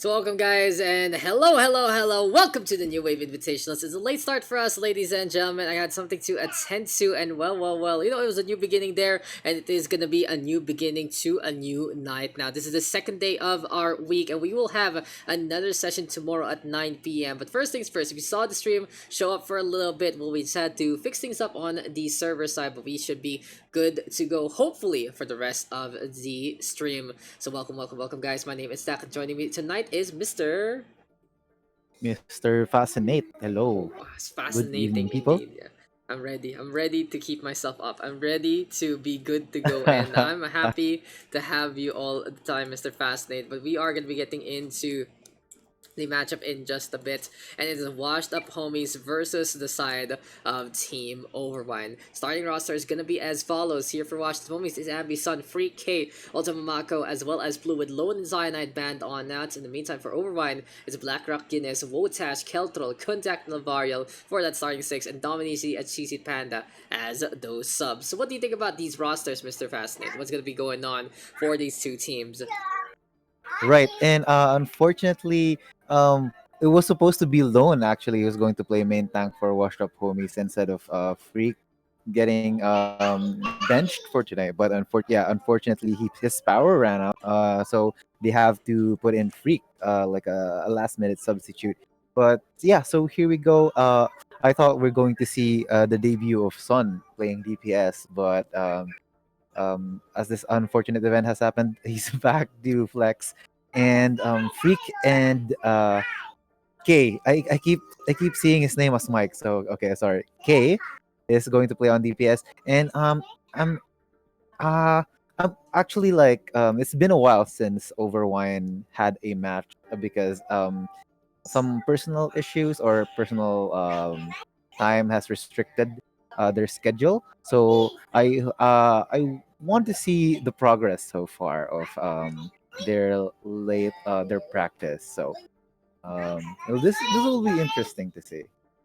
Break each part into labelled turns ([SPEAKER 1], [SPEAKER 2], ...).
[SPEAKER 1] So welcome guys and hello. Welcome to the New Wave Invitationals. It's a late start for us, ladies and gentlemen. I had something to attend to and well, it was a new beginning there and it is gonna be a new beginning to a new night. Now this is the second day of our week and we will have another session tomorrow at 9 p.m. But first things first, if you saw the stream, show up for a little bit. We just had to fix things up on the server side, but we should be good to go hopefully for the rest of the stream. So welcome, guys. My name is Dak, and joining me tonight is Mr.
[SPEAKER 2] Mr. Fascinate. Hello.
[SPEAKER 1] Oh, it's
[SPEAKER 2] Good evening,
[SPEAKER 1] fascinating
[SPEAKER 2] people.
[SPEAKER 1] indeed. Yeah. I'm ready. I'm ready to keep myself up. I'm ready to be good to go, and I'm happy to have you all at the time, Mr. Fascinate. But we are gonna be getting into the matchup in just a bit, and it's washed up homies versus the side of Team Overwine. Starting roster is gonna be as follows. Here for washed up homies is Abby, Sun, Freak, K, Ultima Mako, as well as Blue with Lone and Cyanide band on that. In the meantime, for Overwine, it's Blackrock, Guinness, Wotash, Keltrol, Contact, Navarial for that starting six, and Dominici at Cheesy Panda as those subs. So what do you think about these rosters, Mr. Fascinate? What's gonna be going on for these two teams?
[SPEAKER 2] Right, and unfortunately, it was supposed to be Lone actually who's going to play main tank for Washed Up Homies instead of Freak getting benched for today. But unfortunately, his power ran out. So they have to put in Freak, like a last minute substitute. But yeah, so here we go. I thought we're going to see the debut of Sun playing DPS, but as this unfortunate event has happened, he's back to flex, and Freak and K. I keep seeing his name as Mike. So okay, sorry. K is going to play on DPS, and I'm I'm actually like it's been a while since Overwine had a match because some personal issues or personal time has restricted their schedule. So I want to see the progress so far of their practice. So this will be interesting to see.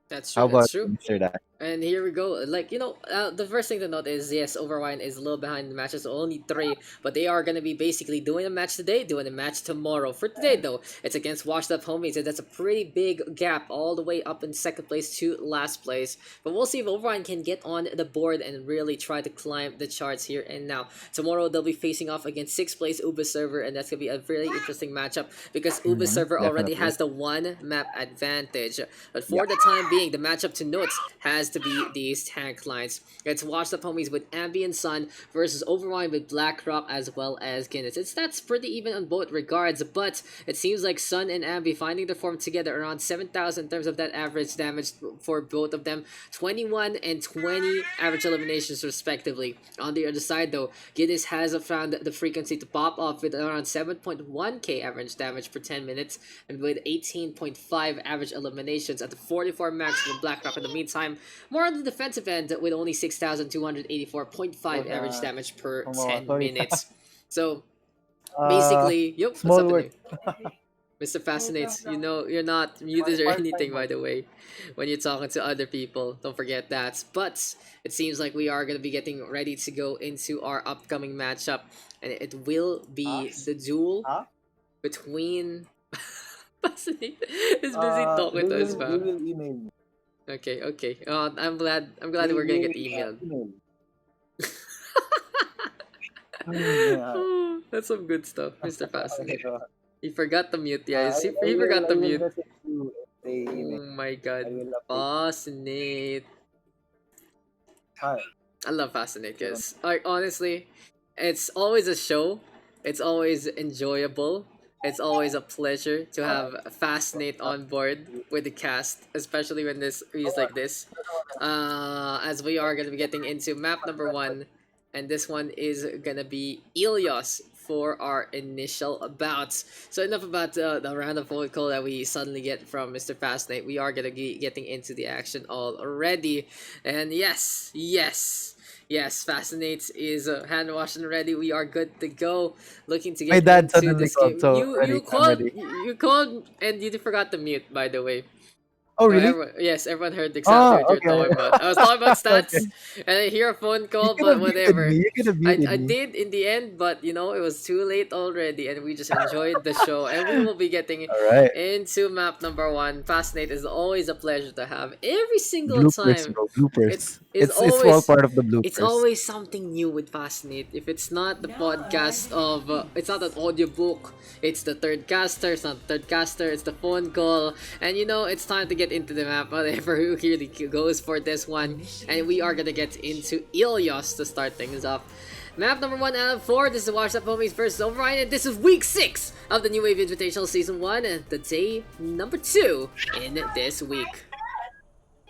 [SPEAKER 1] That's
[SPEAKER 2] How
[SPEAKER 1] true.
[SPEAKER 2] about
[SPEAKER 1] That's true.
[SPEAKER 2] Mr. Dash?
[SPEAKER 1] And here we go. Like, the first thing to note is yes, Overwine is a little behind the matches, only three, but they are gonna be basically doing a match today, doing a match tomorrow. For today though, it's against Washed Up Homies, and that's a pretty big gap all the way up in second place to last place. But we'll see if Overwine can get on the board and really try to climb the charts here and now. Tomorrow they'll be facing off against sixth place Uber server, and that's gonna be a really interesting matchup because Uber server already
[SPEAKER 2] Definitely.
[SPEAKER 1] has the one map advantage. But
[SPEAKER 2] Yeah.
[SPEAKER 1] for the time being, the matchup to note has to be these tank lines. It's Washed Up Homies with Ambient Sun versus Overwine with Blackrock as well as Guinness. It's that's pretty even on both regards, but it seems like Sun and Ambi finding their form together around 7,000 in terms of that average damage for both of them. 21 and 20 average eliminations respectively. On the other side though, Guinness has found the frequency to pop off with around 7.1k average damage per 10 minutes and with 18.5 average eliminations at the 44 max for Blackrock. In the meantime, more on the defensive end with only 6,284.5 average damage per 10
[SPEAKER 2] Sorry.
[SPEAKER 1] minutes. So
[SPEAKER 2] uh,
[SPEAKER 1] basically, yep, what's
[SPEAKER 2] Small word.
[SPEAKER 1] happening? Mr. Fascinates, you're not muted or anything, by the way, when you're talking to other people. Don't forget that. But it seems like we are going to be getting ready to go into our upcoming matchup, and it will be the duel
[SPEAKER 2] Huh?
[SPEAKER 1] between. Fascinate is busy talking to his
[SPEAKER 2] They
[SPEAKER 1] fam.
[SPEAKER 2] will email me.
[SPEAKER 1] Okay. I'm glad we're gonna
[SPEAKER 2] They
[SPEAKER 1] get
[SPEAKER 2] will
[SPEAKER 1] emailed.
[SPEAKER 2] email. Yeah.
[SPEAKER 1] That's some good stuff, Mr.
[SPEAKER 2] Okay,
[SPEAKER 1] Fascinate.
[SPEAKER 2] go ahead.
[SPEAKER 1] He forgot to mute, guys. He forgot
[SPEAKER 2] I
[SPEAKER 1] to
[SPEAKER 2] will
[SPEAKER 1] mute.
[SPEAKER 2] message you if they email.
[SPEAKER 1] Oh my
[SPEAKER 2] I
[SPEAKER 1] god.
[SPEAKER 2] will update.
[SPEAKER 1] Fascinate.
[SPEAKER 2] Hi.
[SPEAKER 1] I love Fascinate, guys. Like, honestly, it's always a show. It's always enjoyable. It's always a pleasure to have Fascinate on board with the cast, especially when this is like this. As we are gonna be getting into map number one, and this one is gonna be Ilios for our initial bouts. So enough about the random phone call that we suddenly get from Mr. Fascinate. We are gonna be getting into the action already, and yes, Fascinate is hand washed and ready. We are good to go. Looking to
[SPEAKER 2] My
[SPEAKER 1] get
[SPEAKER 2] dad
[SPEAKER 1] into
[SPEAKER 2] suddenly
[SPEAKER 1] this
[SPEAKER 2] called,
[SPEAKER 1] game.
[SPEAKER 2] so
[SPEAKER 1] You
[SPEAKER 2] ready.
[SPEAKER 1] you
[SPEAKER 2] I'm
[SPEAKER 1] called
[SPEAKER 2] ready.
[SPEAKER 1] you called and you forgot to mute, by the way.
[SPEAKER 2] Oh,
[SPEAKER 1] No,
[SPEAKER 2] really?
[SPEAKER 1] everyone heard exactly
[SPEAKER 2] Oh,
[SPEAKER 1] what you're
[SPEAKER 2] okay.
[SPEAKER 1] talking about. I was talking about
[SPEAKER 2] Okay.
[SPEAKER 1] stats, and I hear a phone
[SPEAKER 2] You
[SPEAKER 1] call,
[SPEAKER 2] could
[SPEAKER 1] but
[SPEAKER 2] have muted
[SPEAKER 1] whatever.
[SPEAKER 2] me. You could have muted
[SPEAKER 1] I
[SPEAKER 2] me.
[SPEAKER 1] did in the end, but it was too late already, and we just enjoyed the show. And we will be getting
[SPEAKER 2] All right.
[SPEAKER 1] into map number one. Fascinate is always a pleasure to have every single
[SPEAKER 2] Bloopers,
[SPEAKER 1] time.
[SPEAKER 2] bro.
[SPEAKER 1] It
[SPEAKER 2] Bloopers.
[SPEAKER 1] is
[SPEAKER 2] It's all
[SPEAKER 1] always
[SPEAKER 2] part of the
[SPEAKER 1] it's
[SPEAKER 2] bloopers.
[SPEAKER 1] always something new with Fascinate. If it's not the podcast of, it's not an audiobook, it's the third caster, it's not the third caster, it's the phone call. And it's time to get into the map, whatever who really goes for this one. And we are gonna get into Ilios to start things off. Map number 1 out of 4, this is Washed Up Homies versus Overwine, and this is week 6 of the New Wave Invitational Season 1, and the day number 2 in this week.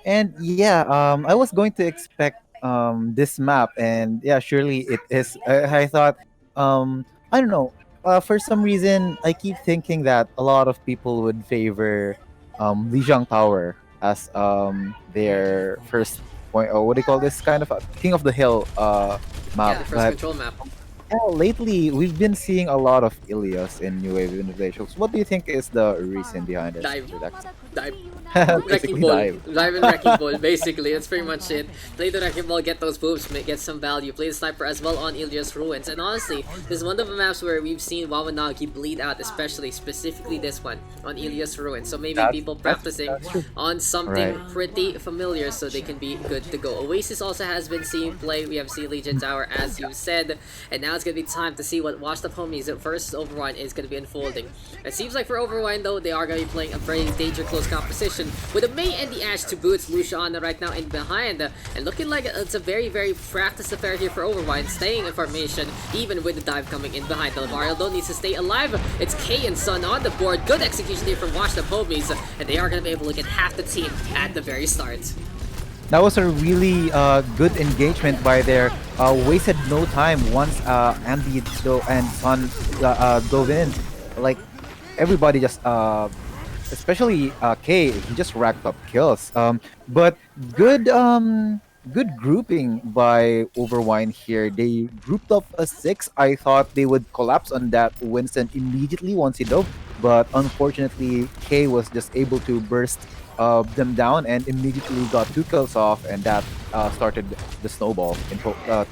[SPEAKER 2] And yeah, I was going to expect this map, and yeah, surely it is. I thought, I don't know. For some reason, I keep thinking that a lot of people would favor Lijiang Tower as their first point. Or what do you call this kind of King of the Hill
[SPEAKER 1] Yeah,
[SPEAKER 2] map?
[SPEAKER 1] the first
[SPEAKER 2] But
[SPEAKER 1] control map.
[SPEAKER 2] yeah, lately we've been seeing a lot of Ilios in New Wave Invitations. What do you think is the reason behind it,
[SPEAKER 1] Dive.
[SPEAKER 2] Mr. Dax?
[SPEAKER 1] Dive. Wrecking
[SPEAKER 2] Basically,
[SPEAKER 1] ball.
[SPEAKER 2] dive.
[SPEAKER 1] Dive and wrecking ball, basically. That's pretty much it. Play the wrecking ball, get those boobs, get some value. Play the sniper as well on Ilios Ruins. And honestly, this is one of the maps where we've seen Wawanagi bleed out, specifically this one on Ilios Ruins. So maybe people practicing
[SPEAKER 2] That's true.
[SPEAKER 1] on something
[SPEAKER 2] Right.
[SPEAKER 1] pretty familiar so they can be good to go. Oasis also has been seeing play. We have seen Legion Tower, as you said. And now it's going to be time to see what Washed Up Homies versus Overwine is going to be unfolding. It seems like for Overwine, though, they are going to be playing a very danger close composition with the Mei and the Ash to boots. Luciana right now in behind, and looking like it's a very, very practiced affair here for Overwine, staying in formation, even with the dive coming in behind. Delavario though needs to stay alive. It's K and Sun on the board. Good execution here from Washed Up Homies, and they are going to be able to get half the team at the very start.
[SPEAKER 2] That was a really good engagement by their wasted no time once Andy and Sun dove in. Like everybody just especially K, he just racked up kills. But good grouping by Overwine here. They grouped up a 6. I thought they would collapse on that Winston immediately once he dove, but unfortunately K was just able to burst them down and immediately got 2 kills off, and that started the snowball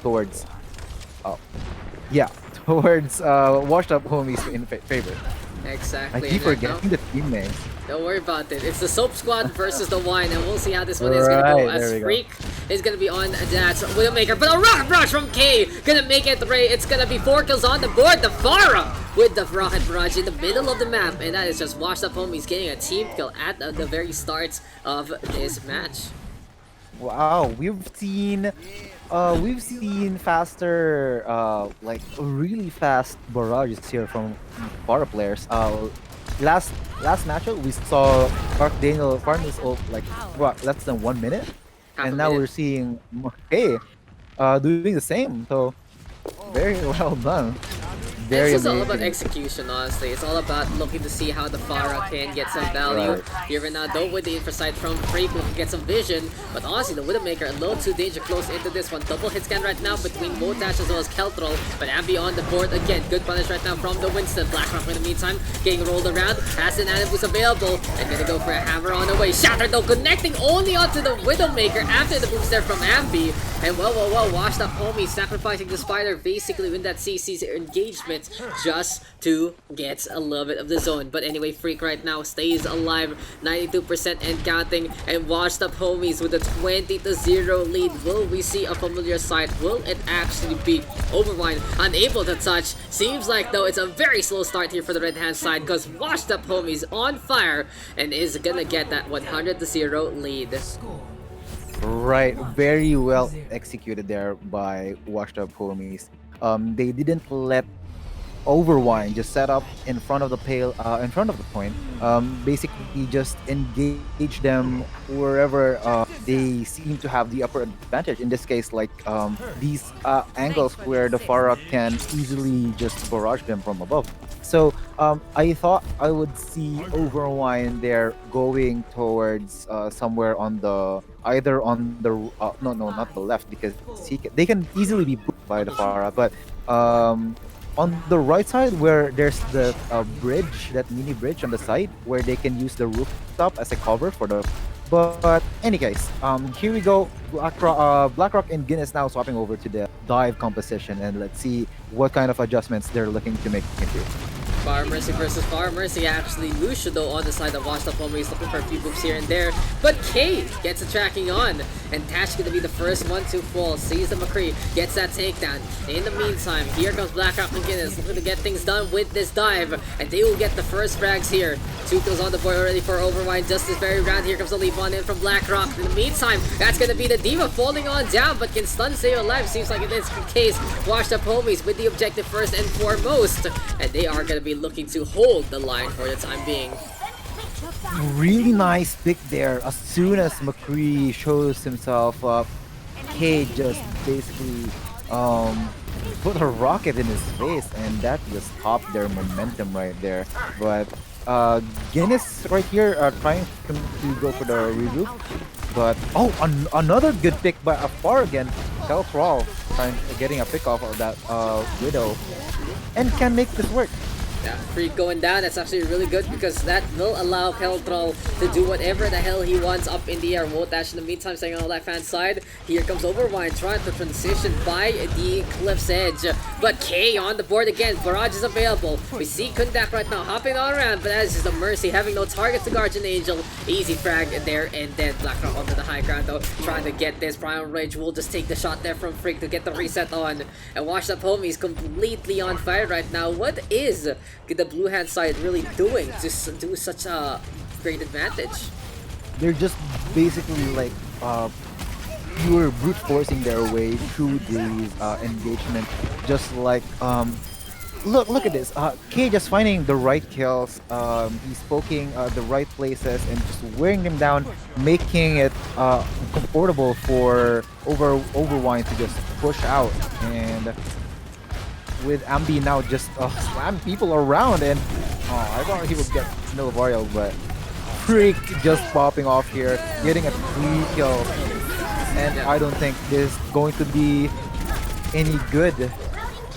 [SPEAKER 2] towards yeah, towards washed up homies in favor. I
[SPEAKER 1] Exactly.
[SPEAKER 2] keep
[SPEAKER 1] And right now,
[SPEAKER 2] forgetting the team names.
[SPEAKER 1] don't worry about it. It's the Soap Squad versus the Wine, and we'll see how this one is gonna go.
[SPEAKER 2] Right,
[SPEAKER 1] As
[SPEAKER 2] there we go.
[SPEAKER 1] Freak is gonna be on that Widowmaker, but a rocket barrage from K gonna make it. It's gonna be 4 kills on the board. The Farah with the rocket barrage in the middle of the map, and that is just Washed Up Homies getting a team kill at the very start of this match.
[SPEAKER 2] Wow, we've seen faster like really fast barrages here from para players. Last matchup we saw Mark Daniel farm his ult like what less than 1 minute,
[SPEAKER 1] Half a
[SPEAKER 2] and now
[SPEAKER 1] minute.
[SPEAKER 2] we're seeing Hey doing the same. So very well done.
[SPEAKER 1] And
[SPEAKER 2] Very
[SPEAKER 1] it's just all about
[SPEAKER 2] amazing.
[SPEAKER 1] execution, honestly. It's all about looking to see how the Farah can get some value.
[SPEAKER 2] Right.
[SPEAKER 1] Even now, though, with the infrasight from Freak, we can get some vision. But honestly, the Widowmaker a little too danger close into this one. Double hit scan right now between Motash as well as Keltrol. But Ambi on the board again. Good punish right now from the Winston. Blackrock in the meantime, getting rolled around. Has an Anubis available. And gonna go for a hammer on the way. Shattered though, connecting only onto the Widowmaker after the boost there from Ambi. And well, Washed Up Homie sacrificing the Spider basically in that CC's engagement just to get a little bit of the zone. But anyway, Freak right now stays alive, 92% and counting, and Washed Up Homies with a 20-0 lead. Will we see a familiar sight? Will it actually be Overwine unable to touch? Seems like though it's a very slow start here for the red hand side, because Washed Up Homies on fire and is gonna get that 100-0 lead.
[SPEAKER 2] Right, very well executed there by washed up homies. They didn't let Overwine just set up in front of the in front of the point. Basically, just engage them wherever they seem to have the upper advantage. In this case, like these angles where the Farah can easily just barrage them from above. So I thought I would see Overwine there going towards somewhere on the either on the no not the left, because they can easily be booked by the Farah, but on the right side where there's the bridge, that mini bridge on the side where they can use the rooftop as a cover for the But any case, here we go. BlackRock and Guinness now swapping over to the dive composition, and let's see what kind of adjustments they're looking to make here.
[SPEAKER 1] Fire Mercy versus Fire Mercy. Actually, Lucio though on the side of Washed Up Homie is looking for a few moves here and there. But K gets a tracking on. And Tash gonna be the first one to fall. Sees the McCree, gets that takedown. In the meantime, here comes Blackrock and Guinness looking to get things done with this dive. And they will get the first frags here. 2 kills on the board already for Overwine just this very round. Here comes the leap on in from Blackrock. In the meantime, that's gonna be the Diva falling on down, but can stun stay alive. Seems like it is the case. Washed Up Homies with the objective first and foremost. And they are gonna be looking to hold the line for the time being.
[SPEAKER 2] Really nice pick there. As soon as McCree shows himself up, K just basically put a rocket in his face, and that just stopped their momentum right there. But Guinness right here trying to go for the regroup. But oh, another good pick by Afar again. Kelthrall getting a pick off of that Widow, and can make this work.
[SPEAKER 1] Yeah, Freak going down, that's actually really good because that will allow Keltroll to do whatever the hell he wants up in the air. Wotash in the meantime staying on the left-hand side. Here comes Overwine trying to transition by the cliff's edge. But K on the board again, Barrage is available. We see Kundak right now hopping all around, but as is the Mercy having no targets to Guardian Angel. Easy frag there, and then Blackrock onto the high ground though, trying to get this. Primal Rage will just take the shot there from Freak to get the reset on. And Washed Up Homies completely on fire right now. What is the blue hand side really doing to do such a great advantage?
[SPEAKER 2] They're just basically like pure brute forcing their way through these engagement. Just like look at this. K just finding the right kills. He's poking the right places and just wearing them down, making it comfortable for Overwine to just push out. And with Ambi now just slam people around, and I thought he would get no viral, but Freak just popping off here, getting a 3 kill, and I don't think this is going to be any good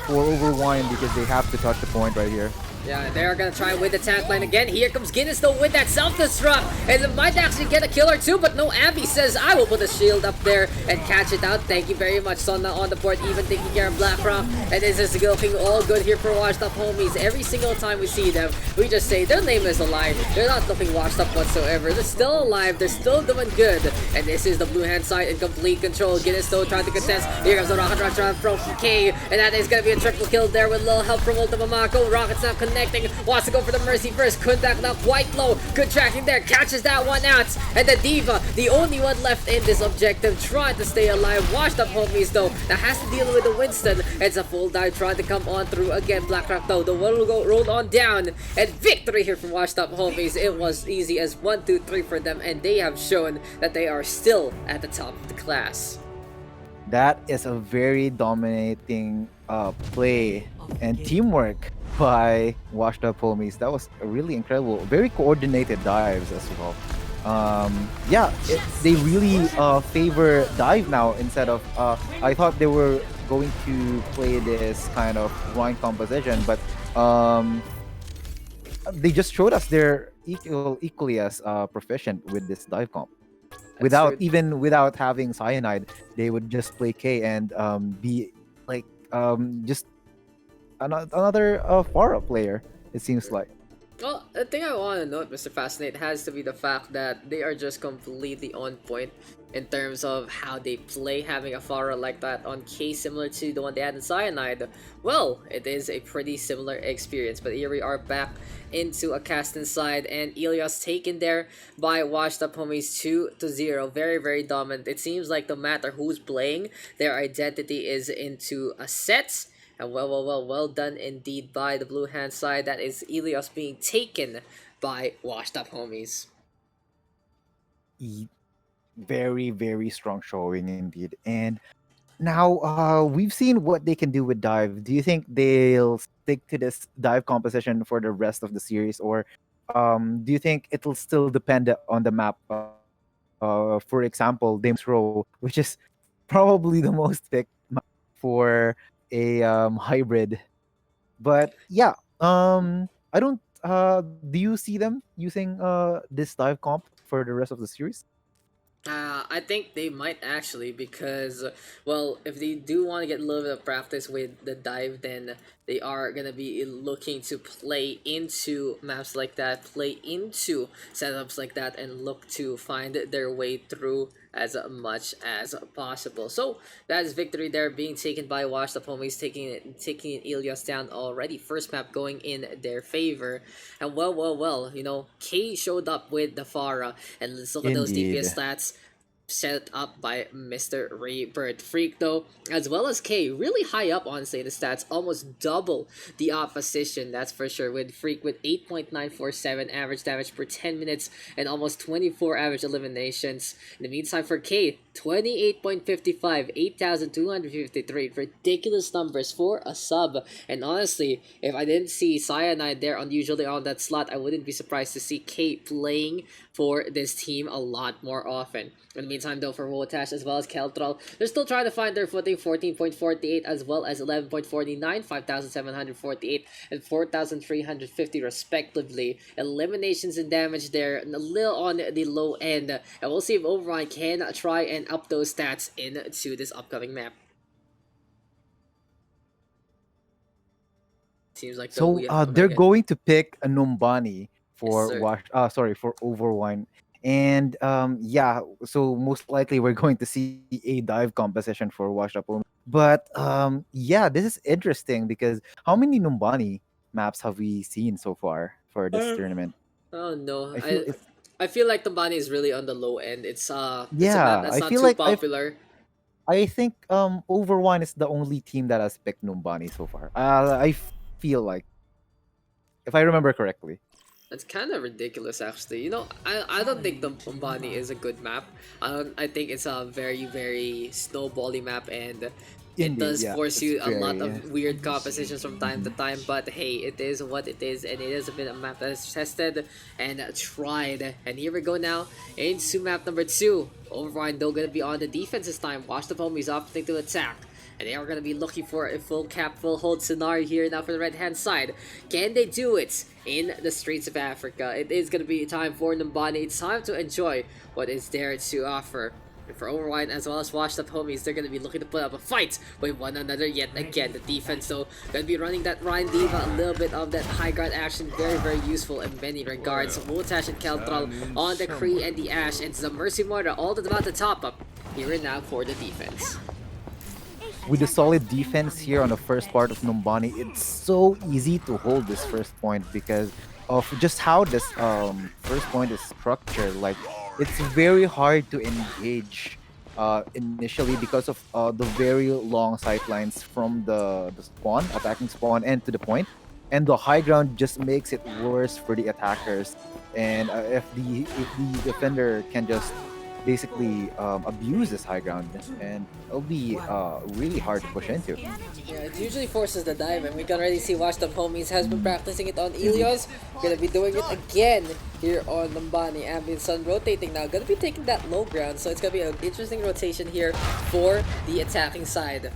[SPEAKER 2] for Overwine because they have to touch the point right here.
[SPEAKER 1] Yeah, they're gonna try with the tank line again. Here comes Guinness though with that self-destruct. And it might actually get a kill or two, but no, Abby says, I will put a shield up there and catch it out. Thank you very much, Sonna on the board, even taking care of Blackrock. And this is looking all good here for Washed Up Homies. Every single time we see them, we just say their name is alive. They're not looking washed up whatsoever. They're still alive. They're still doing good. And this is the blue hand side in complete control. Guinness though trying to contest. Here comes the Rocket Rush from K. And that is gonna be a triple kill there with a little help from Ultima Mako. Rocket's not connecting, wants to go for the Mercy first. Kundak now quite low, good tracking there, catches that one out. And the Diva, the only one left in this objective, trying to stay alive. Washed Up Homies though, that has to deal with the Winston. It's a full dive trying to come on through again. Blackrock though, the one will go rolled on down. And victory here from Washed Up Homies. It was easy as 1, 2, 3 for them, and they have shown that they are still at the top of the class.
[SPEAKER 2] That is a very dominating play and teamwork by Washed Up Homies. That was really incredible. Very coordinated dives as well. Yeah, they really favor dive now instead of. I thought they were going to play this kind of grind composition, but they just showed us they're equally as proficient with this dive comp. Without having cyanide, they would just play K and be like just another Pharah player. It seems like.
[SPEAKER 1] Well, the thing I want to note, Mr. Fascinate, has to be the fact that they are just completely on point in terms of how they play. Having a Pharah like that on K, similar to the one they had in Cyanide, well, it is a pretty similar experience. But here we are back into a cast inside, and Ilios taken there by Washed Up Homies 2-0. Very, very dominant. It seems like no matter who's playing, their identity is into a set. And well done indeed by the blue hand side. That is Ilios being taken by Washed Up Homies.
[SPEAKER 2] Very, very strong showing indeed. And now we've seen what they can do with dive. Do you think they'll stick to this dive composition for the rest of the series, or do you think it'll still depend on the map? For example, Damon's Row, which is probably the most picked map for a hybrid. But yeah, I don't. Do you see them using this dive comp for the rest of the series?
[SPEAKER 1] I think they might actually because, well, if they do want to get a little bit of practice with the dive, then they are gonna be looking to play into maps like that, play into setups like that, and look to find their way through as much as possible. So that is victory there being taken by Washed Up Homies, taking Ilios down already. First map going in their favor, and well, K showed up with the Farah, and let's look at those DPS
[SPEAKER 2] Indeed.
[SPEAKER 1] stats set up by Mr. Rebirth Freak though, as well as K, really high up honestly in the stats, almost double the opposition, that's for sure, with Freak with 8.947 average damage per 10 minutes and almost 24 average eliminations. In the meantime for K, 28.55, 8,253, ridiculous numbers for a sub. And honestly, if I didn't see Cyanide there unusually on that slot, I wouldn't be surprised to see K playing for this team a lot more often. In the meantime, though, for Wotash as well as Keltral, they're still trying to find their footing, 14.48 as well as 11.49, 5,748 and 4,350 respectively. Eliminations and damage there, a little on the low end. And we'll see if Overwine can try and up those stats into this upcoming map. Seems like though
[SPEAKER 2] So
[SPEAKER 1] we have... Okay,
[SPEAKER 2] they're
[SPEAKER 1] okay.
[SPEAKER 2] going to pick a Numbani
[SPEAKER 1] Yes,
[SPEAKER 2] for
[SPEAKER 1] sir.
[SPEAKER 2] for Overwine. And yeah, so most likely we're going to see a dive composition for Washed Up Home. But yeah, this is interesting because how many Numbani maps have we seen so far for this tournament?
[SPEAKER 1] Oh no,
[SPEAKER 2] I feel it's
[SPEAKER 1] I feel like the bunny is really on the low end. It's a map
[SPEAKER 2] yeah,
[SPEAKER 1] that's
[SPEAKER 2] I
[SPEAKER 1] not
[SPEAKER 2] feel
[SPEAKER 1] too
[SPEAKER 2] like
[SPEAKER 1] popular.
[SPEAKER 2] I think Overwine is the only team that has picked Numbani so far. I feel like if I remember correctly.
[SPEAKER 1] It's kind of ridiculous, actually. I don't think the Numbani is a good map. I think it's a very snowbally map, and it
[SPEAKER 2] Indeed,
[SPEAKER 1] does
[SPEAKER 2] yeah,
[SPEAKER 1] force
[SPEAKER 2] it's
[SPEAKER 1] you a lot
[SPEAKER 2] very.
[SPEAKER 1] of weird compositions from time to
[SPEAKER 2] Mhm.
[SPEAKER 1] time. But hey, it is what it is, and it has been a map that is tested and tried. And here we go now into map number two. Override though gonna be on the defense this time. Watch the homies opting to attack. And they are going to be looking for a full cap, full hold scenario here now for the right-hand side. Can they do it in the streets of Africa? It is going to be time for Numbani. It's time to enjoy what is there to offer. And for Overwine as well as Washed Up Homies, they're going to be looking to put up a fight with one another yet again. The defense, though, going to be running that Ryan Diva, a little bit of that high guard action, very useful in many regards. Wotash and Keltral on the Kree and the Ash, and the Mercy Mortar all about the top up here and now for the defense.
[SPEAKER 2] With a solid defense here on the first part of Numbani, it's so easy to hold this first point because of just how this first point is structured. Like it's very hard to engage initially because of the very long sight lines from the spawn, attacking spawn, and to the point. And the high ground just makes it worse for the attackers. And if the defender can just basically abuse this high ground, and it'll be really hard to push into.
[SPEAKER 1] Yeah, it usually forces the dive, and we can already see Washed Up Homies has been practicing it on
[SPEAKER 2] Indeed.
[SPEAKER 1] Ilios. Gonna be doing it again here on Numbani. Ambient Sun rotating now. Gonna be taking that low ground, so it's gonna be an interesting rotation here for the attacking side.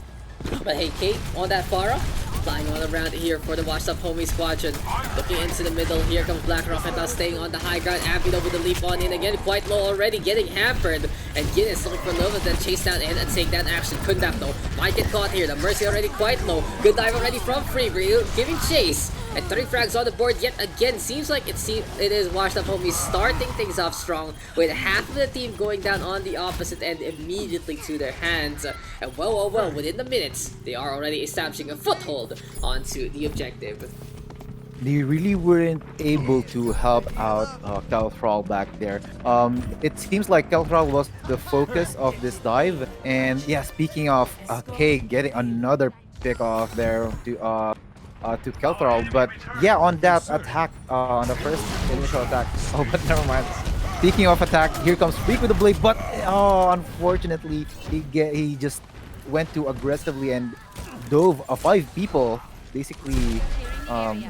[SPEAKER 1] But hey, Kate, on that Farah, flying all around here for the Washed Up Homie Squadron. Looking into the middle, here comes Black Rocket now staying on the high ground. Ambito with the leap on in again, quite low already, getting hampered. And Guinness looking for Lova, then chase down and take that action. Couldn't have though. Might get caught here. The Mercy already quite low. Good dive already from Free, giving chase. And 3 frags on the board yet again. Seems like it is Washed Up Homies starting things off strong with half of the team going down on the opposite end immediately to their hands. And well, within the minutes, they are already establishing a foothold onto the objective.
[SPEAKER 2] They really weren't able to help out Kelthrall back there. It seems like Kelthrall was the focus of this dive. And yeah, speaking of K getting another pick off there to Kelthrall, but yeah, on that attack, on the first initial attack. Oh, but never mind. Speaking of attack, here comes Freak with the blade, but oh, unfortunately, he just went too aggressively and dove 5 people basically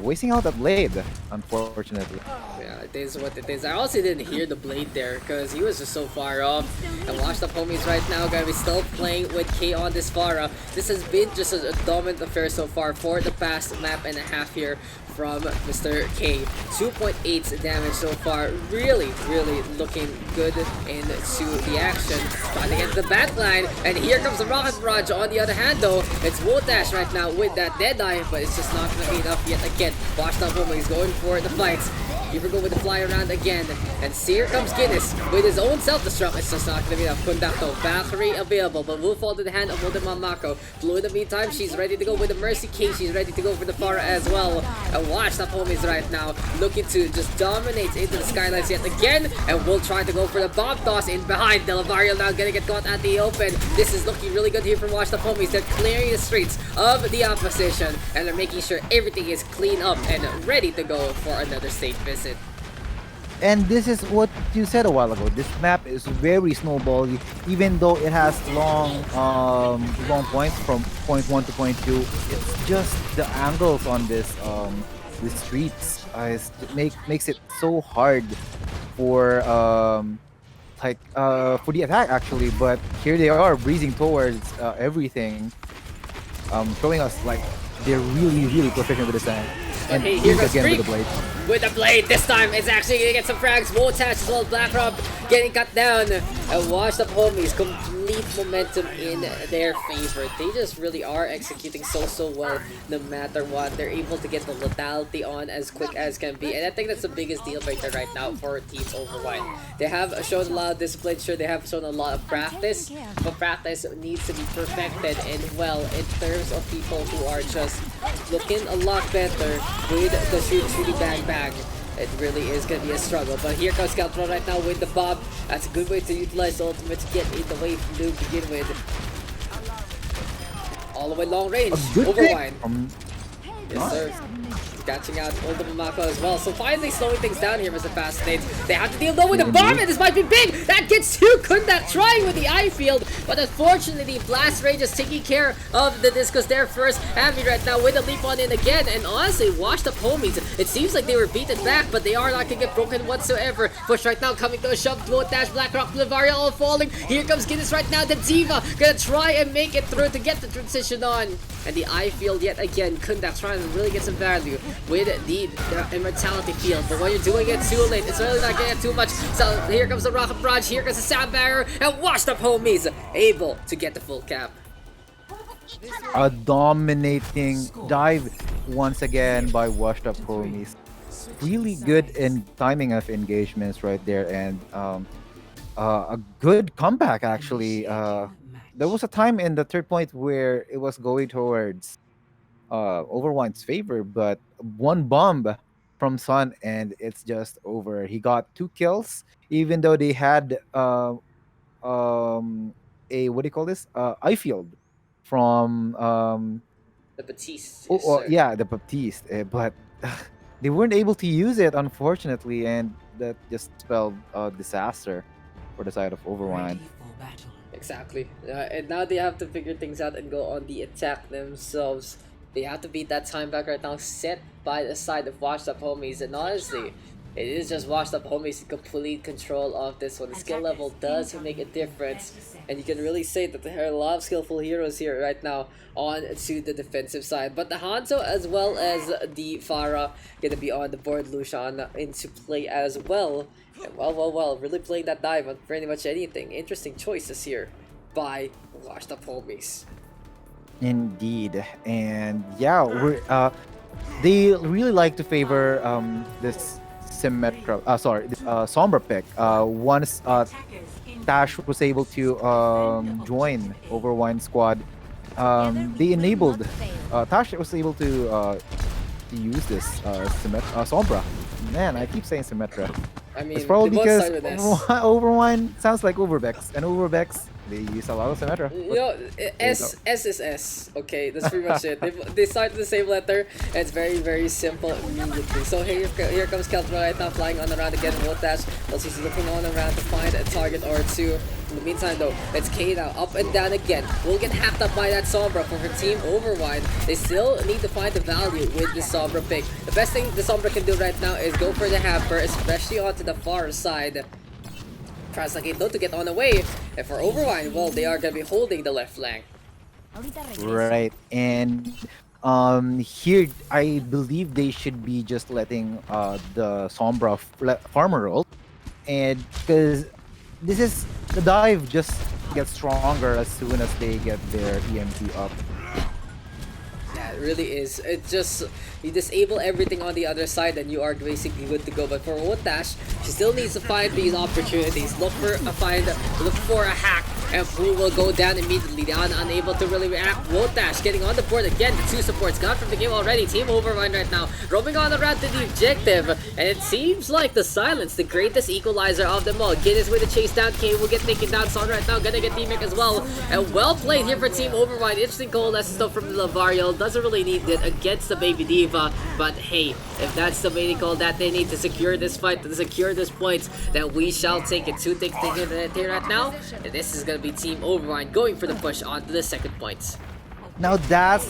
[SPEAKER 2] wasting out that blade, unfortunately.
[SPEAKER 1] Yeah, it is what it is. I also didn't hear the blade there because he was just so far off. And Washed Up Homies right now, gonna be still playing with K on this Pharah. This has been just a dominant affair so far for the past map and a half here from Mr. K. 2.8 damage so far. Really, really looking good into the action. Trying to get the backline. And here comes the Rocket Barrage. On the other hand, though, it's Wotash right now with that Deadeye, but it's just not going to be enough yet again. Washed Up Homies going for the fights. Here we go with the fly around again. And here comes Guinness with his own self-destruct. It's just not going to be enough. Kundakto, battery available, but will fall to the hand of Mamako. Blue in the meantime, she's ready to go with the Mercy K. She's ready to go for the Pharah as well. And Washed Up Homies right now looking to just dominate into the skylines yet again. And will try to go for the bomb toss in behind. Delavario now going to get caught at the open. This is looking really good here from Washed Up Homies. They're clearing the streets of the opposition. And they're making sure everything is clean up and ready to go for another state visit.
[SPEAKER 2] And this is what you said a while ago. This map is very snowbally, even though it has long points from point 1 to point 2. It's just the angles on the streets makes it so hard for for the attack actually. But here they are breezing towards everything, showing us like they're really proficient with this thing. And
[SPEAKER 1] hey, here goes
[SPEAKER 2] again
[SPEAKER 1] Freak
[SPEAKER 2] with the blade.
[SPEAKER 1] with the blade. This time it's actually gonna get some frags. Wotash as well. Blackrock getting cut down. And Washed Up Homies, complete momentum in their favor. They just really are executing so well no matter what. They're able to get the lethality on as quick as can be. And I think that's the biggest deal breaker right now for Team Overwine. They have shown a lot of discipline. Sure, they have shown a lot of practice. But practice needs to be perfected. And well, in terms of people who are just looking a lot better with the shooty bang. It really is going to be a struggle. But here comes Scoutron right now with the bomb. That's a good way to utilize the ultimate to get in the way from Doom to begin with. All the way long range. Overwine. Yes, sir. Catching out Ultimate Mako as well. So finally slowing things down here, Mr. Fascinate. They have to deal though with the bomb, and this might be big! That gets you! Kundak trying with the eye field, but unfortunately the Blast Rage is taking care of the Discus there first. Abby right now with a leap on in again, and honestly, Washed Up Homies. It seems like they were beaten back, but they are not gonna get broken whatsoever. Push right now coming to a shove, Dash, Blackrock, Livaria all falling. Here comes Guinness right now, the Diva gonna try and make it through to get the transition on. And the eye field yet again, Kundak trying to really get some value with the immortality field, but when you're doing it too late, it's really not getting too much. So here comes the Rocket Barrage, here comes the Sound Barrier, and Washed Up Homies able to get the full cap.
[SPEAKER 2] A dominating dive once again by Washed Up Homies. Really good in timing of engagements right there, and a good comeback actually. There was a time in the third point where it was going towards Overwine's favor, but one bomb from Sun and it's just over. He got 2 kills, even though they had a what do you call this? Eye field from
[SPEAKER 1] The Batiste. Yes,
[SPEAKER 2] yeah, the Baptiste, but they weren't able to use it unfortunately, and that just spelled disaster for the side of Overwine.
[SPEAKER 1] Exactly. And now they have to figure things out and go on the attack themselves. They have to beat that time back right now, set by the side of Washed Up Homies. And honestly, it is just Washed Up Homies in complete control of this one. The skill level does make a difference. And you can really say that there are a lot of skillful heroes here right now on to the defensive side. But the Hanzo as well as the Pharah gonna be on the board. Lucian into play as well. And well, really playing that dive on pretty much anything. Interesting choices here by Washed Up Homies.
[SPEAKER 2] Indeed, and yeah, they really like to favor this Symmetra. This Sombra pick. Once Tash was able to join Overwine squad, they enabled Tash was able to use this Sombra. Man, I keep saying Symmetra.
[SPEAKER 1] I mean,
[SPEAKER 2] it's probably
[SPEAKER 1] they both
[SPEAKER 2] because
[SPEAKER 1] start with S.
[SPEAKER 2] Overwine sounds like Overbex, and Overbex they use a lot of Symmetra.
[SPEAKER 1] You know, S is S. Okay, that's pretty much it. They start with the same letter, and it's very simple immediately. So here comes Keltra right now, flying on around again. Wotash, while he's looking on around to find a target or two. In the meantime though, it's K now, up and down again. We'll get hacked up by that Sombra for her team Overwine. They still need to find the value with the Sombra pick. The best thing the Sombra can do right now is go for the hamper, especially onto the far side. Fascinate though to get on the way. And for Overwine, well, they are going to be holding the left flank.
[SPEAKER 2] Right, and here I believe they should be just letting the Sombra farmer roll, and because this is the dive just gets stronger as soon as they get their EMP up.
[SPEAKER 1] Yeah, it really is. It just, you disable everything on the other side and you are basically good to go. But for Wotash, she still needs to find these opportunities. Look for a hack, and Blue will go down immediately. They're unable to really react. Wotash getting on the board again. The two supports gone from the game already. Team Overwine right now, roaming on around to the objective. And it seems like the silence, the greatest equalizer of them all. Guinness with a chase down. K will get taken down. Son right now gonna get D-Mic as well. And well played here for Team Overwine. Interesting coalescence though from the Lavario. Doesn't really need it against the Baby Diva, but hey, if that's the main call that they need to secure this fight, to secure this points, then we shall take it. 2 things here right now, and this is gonna be Team Overwine going for the push onto the second points.
[SPEAKER 2] Now that's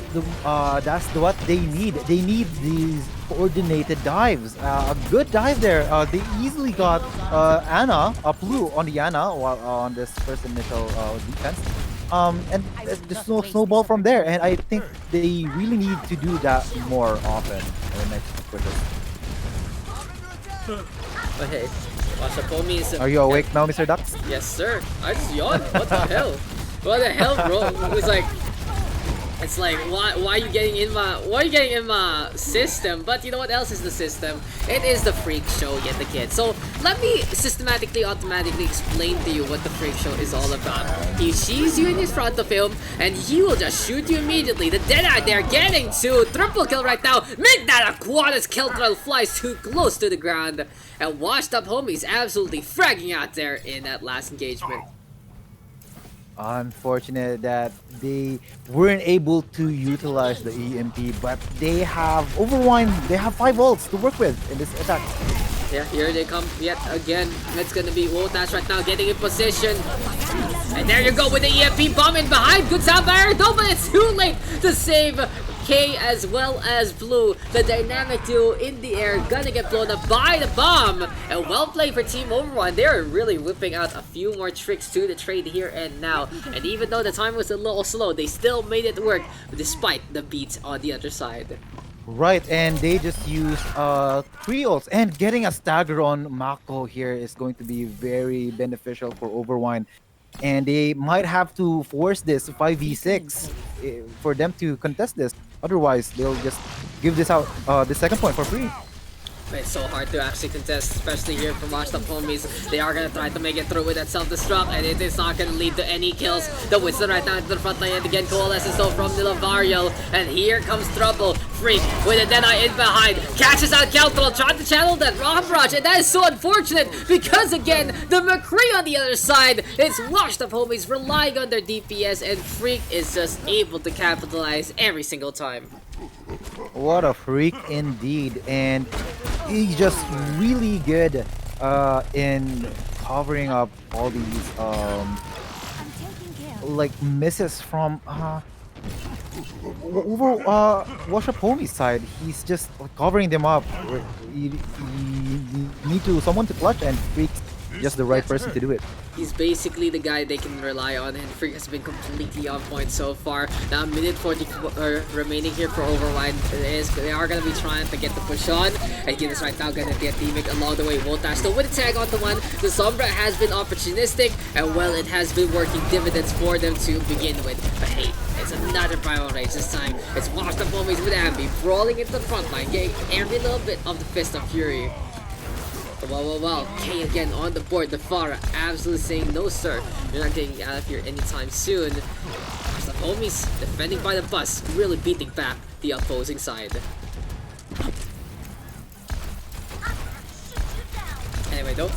[SPEAKER 2] what they need. They need these coordinated dives. A good dive there. They easily got Anna, Blue on the Anna while on this first initial defense. And there's no snowball from there, and I think they really need to do that more often in the next pushes.
[SPEAKER 1] Okay, watch the homies.
[SPEAKER 2] Are you awake now, Mr. Daks?
[SPEAKER 1] Yes, sir. I just yawned. What the hell? What the hell, bro? It's like, why are you getting in my system? But you know what else is the system? It is the freak show, yet the kid. So let me automatically explain to you what the freak show is all about. He sees you in front of him, and he will just shoot you immediately. The Deadeye there getting to triple kill right now. Make that Aquatis kill thrill flies too close to the ground, and washed up homies absolutely fragging out there in that last engagement.
[SPEAKER 2] Unfortunate that they weren't able to utilize the EMP, but they have Overwine. They have 5 ults to work with in this attack.
[SPEAKER 1] Yeah, here they come yet again. It's gonna be Wotash right now getting in position. And there you go with the EMP bomb in behind. Good sound fire though, but it's too late to save K as well as Blue. The dynamic duo in the air gonna get blown up by the bomb. And well played for Team Overwine. They're really whipping out a few more tricks to the trade here and now. And even though the time was a little slow, they still made it work despite the beats on the other side.
[SPEAKER 2] Right, and they just used 3 ults, and getting a stagger on Mako here is going to be very beneficial for Overwine. And they might have to force this 5v6 for them to contest this. Otherwise, they'll just give this out the second point for free.
[SPEAKER 1] It's so hard to actually contest, especially here from washed up homies. They are gonna try to make it through with that self-destruct, and it is not gonna lead to any kills. The Winston right now into the front line, and again coalesces though from the Lavario, and here comes trouble. Freak with a Deadeye in behind, catches out Keltrol, trying to channel that Rombrach, and that is so unfortunate because again the McCree on the other side, it's washed up homies relying on their DPS, and Freak is just able to capitalize every single time.
[SPEAKER 2] What a freak indeed, and he's just really good in covering up all these like misses from over Wash Up Homie's side. He's just covering them up. You need someone to clutch, and Freak's just the right person to do it.
[SPEAKER 1] He's basically the guy they can rely on, and Freak has been completely on point so far. Now, minute 40 remaining here for Overwine. They are going to be trying to get the push on, and Guinness right now going to get D-Mic along the way. Wotash still with a tag onto one. The Sombra has been opportunistic, and well, it has been working dividends for them to begin with. But hey, it's another primal rage this time. It's washed up homies with Ambi, brawling into the front line, getting every little bit of the Fist of Fury. Well, K again on the board. The Farah absolutely saying, no sir, you're not getting out of here anytime soon. The homies defending by the bus, really beating back the opposing side. Anyway though,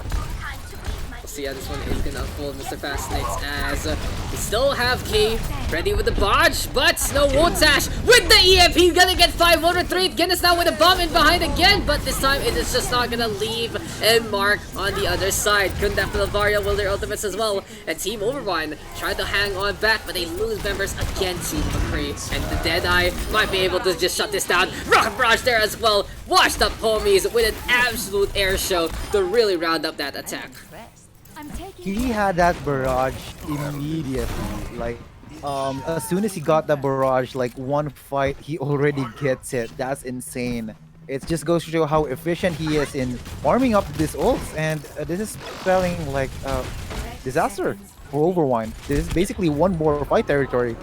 [SPEAKER 1] see how this one is gonna unfold. Mr. Fascinates as we still have K ready with the barge, but no Wotash with the EMP, gonna get 5 on retreat. Guinness now with a bomb in behind again, but this time it is just not gonna leave a mark on the other side. Kundaf and Lavaria will their ultimates as well, and Team Overwine tried to hang on back, but they lose members again to McCree, and the Deadeye might be able to just shut this down. Rocket Barrage there as well, washed up homies with an absolute air show to really round up that attack.
[SPEAKER 2] He had that barrage immediately. Like, as soon as he got the barrage, like one fight, he already gets it. That's insane. It just goes to show how efficient he is in farming up this ults, and this is spelling like disaster for Overwine. This is basically one more fight territory.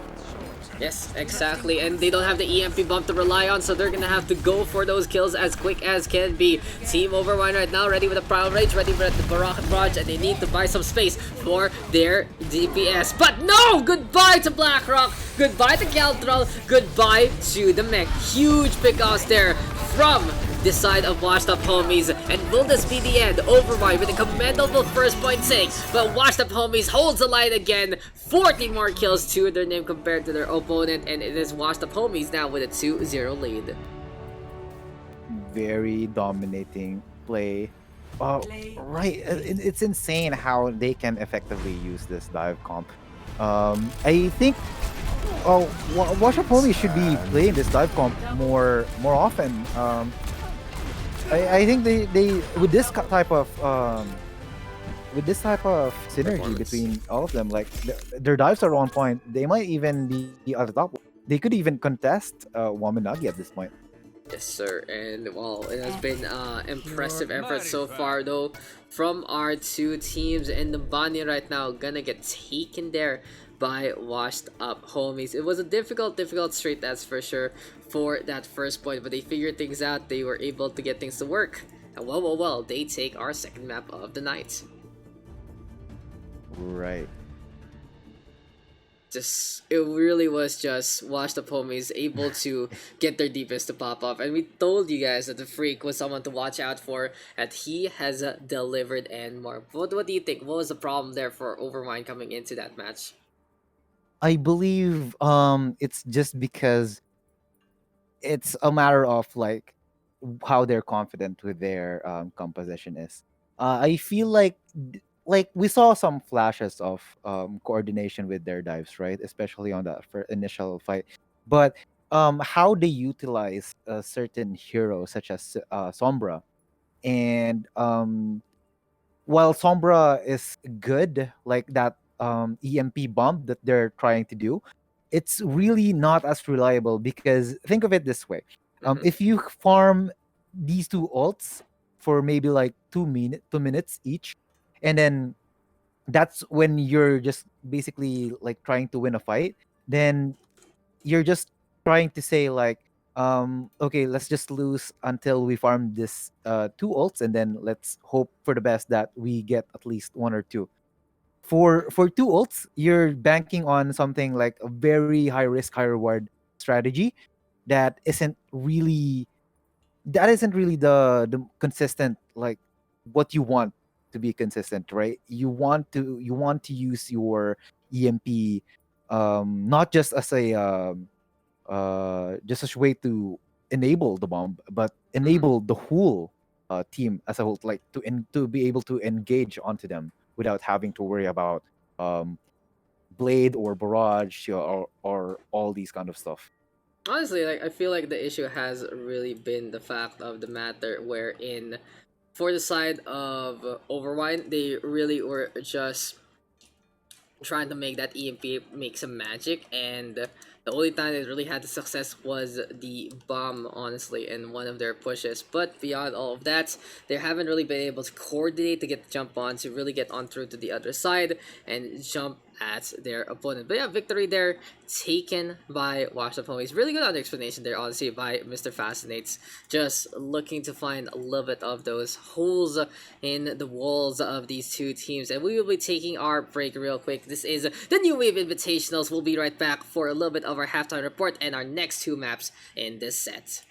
[SPEAKER 1] Yes, exactly, and they don't have the EMP bump to rely on, so they're gonna have to go for those kills as quick as can be. Team Overwine right now ready with a Primal Rage, ready for the Baraka Barrage, and they need to buy some space for their DPS. But no! Goodbye to Blackrock, goodbye to Galtral, goodbye to the mech. Huge pickoffs there from this side of Washed Up Homies, and will this be the end? Overwine with a commendable first point take, but Washed Up Homies holds the line again. 40 more kills to their name compared to their opponent, and it is Washed Up Homies now with a 2-0 lead.
[SPEAKER 2] Very dominating play. Oh, right. It's insane how they can effectively use this dive comp. I think Wash Up Homies should be playing this dive comp more often. I think they with this type of synergy between all of them, like their dives are on point. They might even be at the top. They could even contest Waminagi at this point.
[SPEAKER 1] Yes, sir, and well, it has been impressive effort so far though from our two teams, and Numbani right now gonna get taken there by Washed Up Homies. It was a difficult streak, that's for sure, for that first point, but they figured things out. They were able to get things to work, and well, they take our second map of the night.
[SPEAKER 2] Right.
[SPEAKER 1] It really was just Washed Up Homies able to get their deepest to pop off, and we told you guys that the Freak was someone to watch out for, and he has delivered and more. What do you think? What was the problem there for Overmind coming into that match?
[SPEAKER 2] I believe it's just because it's a matter of like how they're confident with their composition is. I feel like we saw some flashes of coordination with their dives, right? Especially on the initial fight, but how they utilize a certain hero such as Sombra, and while Sombra is good, like that EMP bomb that they're trying to do, it's really not as reliable because think of it this way. If you farm these two ults for maybe like 2 minutes each, and then that's when you're just basically like trying to win a fight, then you're just trying to say like okay, let's just lose until we farm this two ults, and then let's hope for the best that we get at least one or two. For two ults, you're banking on something like a very high risk high reward strategy that isn't really the consistent, like what you want to be consistent, right? You want to use your EMP not just as a just as a way to enable the bomb, but enable the whole team as a whole, like to be able to engage onto them without having to worry about um, blade or barrage or all these kind of stuff.
[SPEAKER 1] Honestly, like I feel like the issue has really been the fact of the matter wherein for the side of Overwine, they really were just trying to make that EMP make some magic, and the only time they really had the success was the bomb, honestly, in one of their pushes. But beyond all of that, they haven't really been able to coordinate to get the jump on, to really get on through to the other side and jump at their opponent. But yeah, victory there taken by Washed Up Homies. Really good on the explanation there, honestly, by Mr. Fascinates. Just looking to find a little bit of those holes in the walls of these two teams. And we will be taking our break real quick. This is the New Wave Invitationals. We'll be right back for a little bit of our halftime report and our next two maps in this set.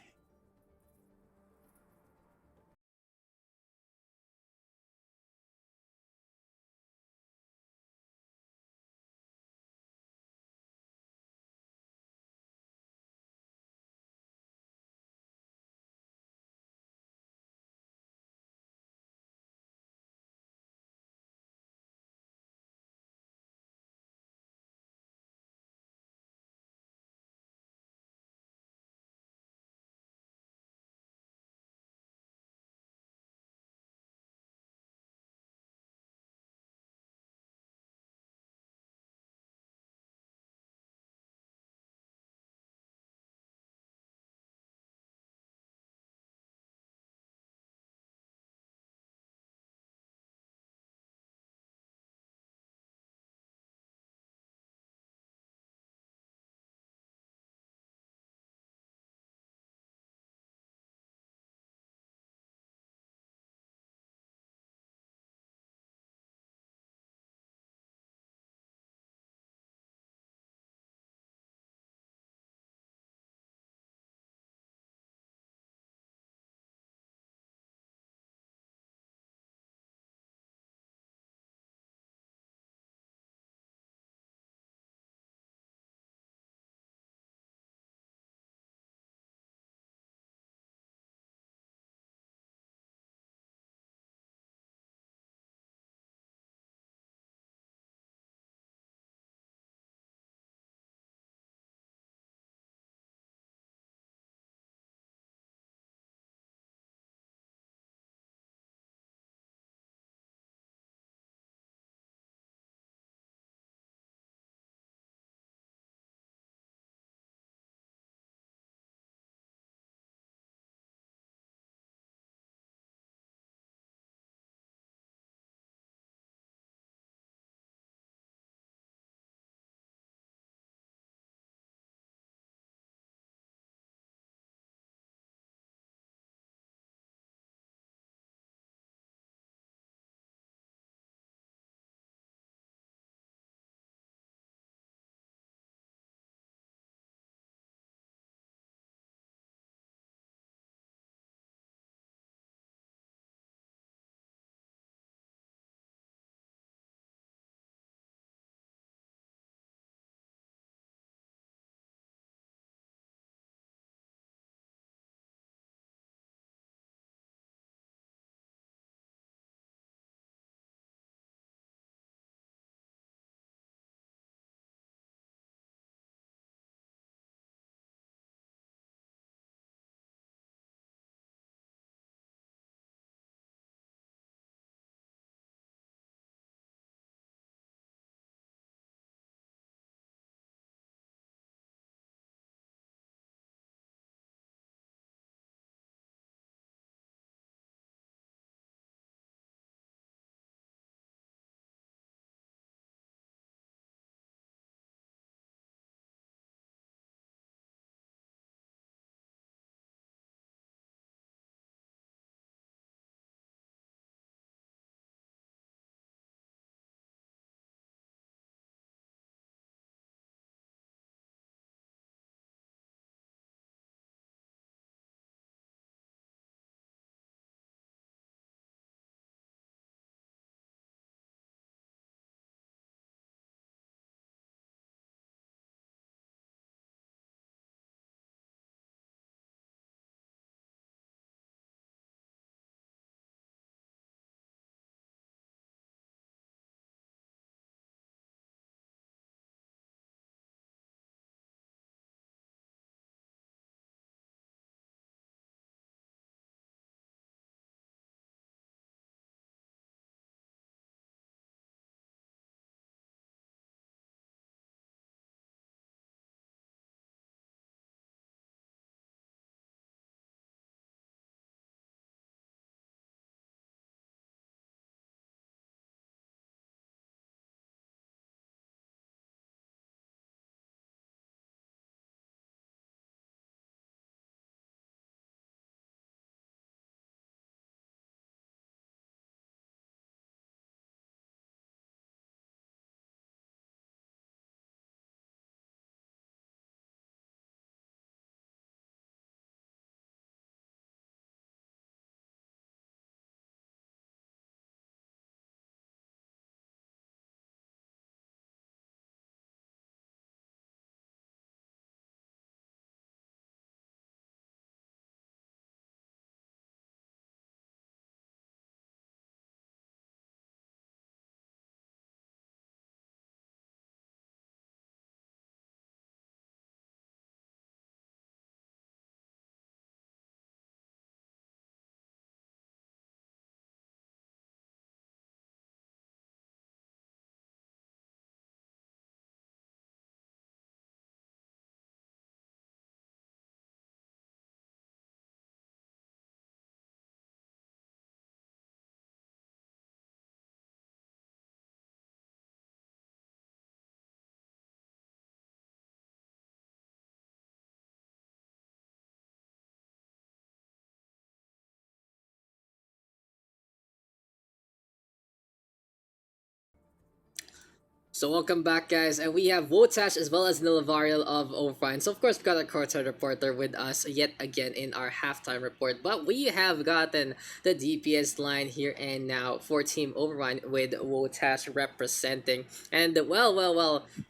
[SPEAKER 1] So welcome back, guys, and we have Wotash as well as Nilavariel of Overwine. So of course we got our courtside reporter with us yet again in our halftime report, but we have gotten the DPS line here and now for Team Overwine with Wotash representing. And well,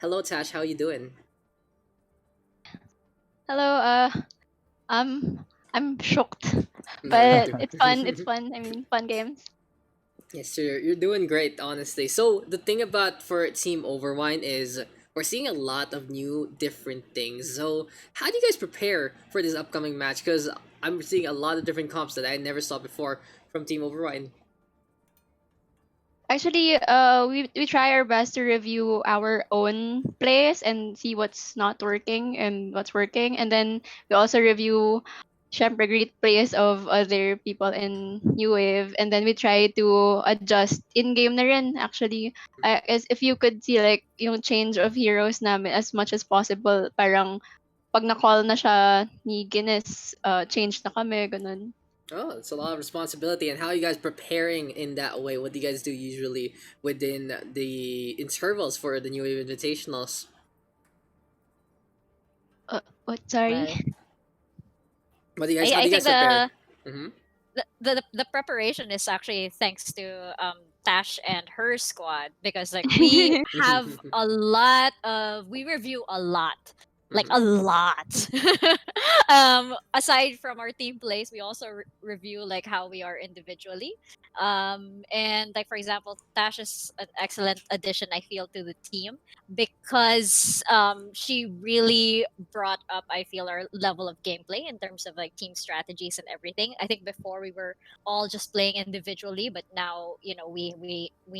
[SPEAKER 1] hello Tash, how you doing?
[SPEAKER 3] Hello, I'm shocked,
[SPEAKER 1] No.
[SPEAKER 3] but it's fun. It's fun. I mean, fun games.
[SPEAKER 1] Yes, so you're doing great, honestly. So the thing about for Team Overwine is we're seeing a lot of new different things. So how do you guys prepare for this upcoming match? Because I'm seeing a lot of different comps that I never saw before from Team Overwine.
[SPEAKER 3] Actually, we try our best to review our own plays and see what's not working and what's working, and then we also review, syempre, great plays of other people in New Wave, and then we try to adjust in game na rin. Actually, as if you could see like yung change of heroes namin as much as possible, parang pag na-call na siya ni Guinness, change na kami, ganun.
[SPEAKER 1] Oh, it's a lot of responsibility. And how are you guys preparing in that way? What do you guys do usually within the intervals for the New Wave Invitationals?
[SPEAKER 3] What? Sorry.
[SPEAKER 4] Well,
[SPEAKER 1] What do you guys? How do
[SPEAKER 4] I
[SPEAKER 1] you
[SPEAKER 4] think
[SPEAKER 1] guys prepare? Mm-hmm.
[SPEAKER 4] the preparation is actually thanks to Tash and her squad, because like we have a lot of we review a lot, like a lot. Aside from our team plays, we also review like how we are individually. And like for example, Tash is an excellent addition, I feel, to the team, because she really brought up, I feel, our level of gameplay in terms of like team strategies and everything. I think before we were all just playing individually, but now we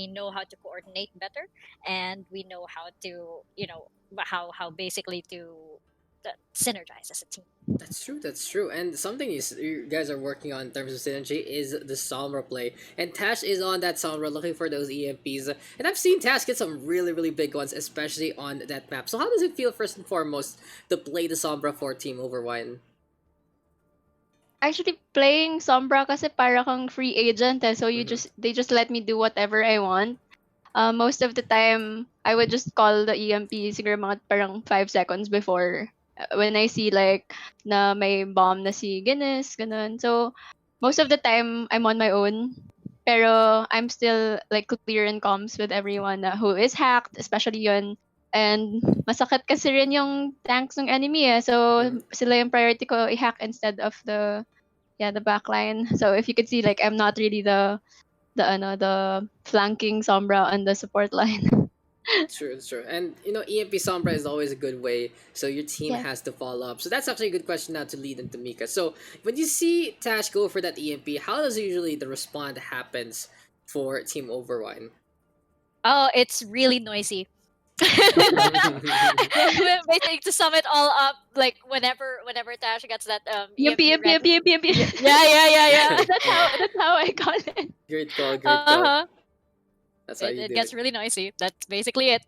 [SPEAKER 4] know how to coordinate better, and we know how to how basically to synergize as a team.
[SPEAKER 1] That's true. That's true. And something you guys are working on in terms of synergy is the Sombra play. And Tash is on that Sombra looking for those EMPs. And I've seen Tash get some really big ones, especially on that map. So how does it feel first and foremost to play the Sombra for Team Overwine?
[SPEAKER 3] Actually, playing Sombra kasi para kang free agent so they just let me do whatever I want. Most of the time, I would just call the EMP siguro mga parang 5 seconds before, when I see like na may bomb na si Guinness, ganun. So, most of the time, I'm on my own. Pero I'm still like clear in comms with everyone who is hacked, especially yun. And masakit kasi rin yung tanks ng enemy So, sila yung priority ko i-hack instead of the backline. So, if you could see, like, I'm not really the flanking Sombra on the support line.
[SPEAKER 1] True, it's true. And EMP Sombra is always a good way, so your team
[SPEAKER 3] Yes.
[SPEAKER 1] has to follow up. So that's actually a good question now to lead into Mika. So when you see Tash go for that EMP, how does usually the response happens for Team Overwine?
[SPEAKER 4] Oh, it's really noisy. Basically, to sum it all up, like whenever Tash gets that
[SPEAKER 3] Yep,
[SPEAKER 4] EMP
[SPEAKER 3] yep,
[SPEAKER 4] ready.
[SPEAKER 3] yep, yep, yep, yep.
[SPEAKER 4] Yeah.
[SPEAKER 3] That's how I call it.
[SPEAKER 1] Great call, great call.
[SPEAKER 4] Uh-huh.
[SPEAKER 1] That's how you
[SPEAKER 4] It
[SPEAKER 1] do
[SPEAKER 4] gets
[SPEAKER 1] it.
[SPEAKER 4] really noisy. That's basically it.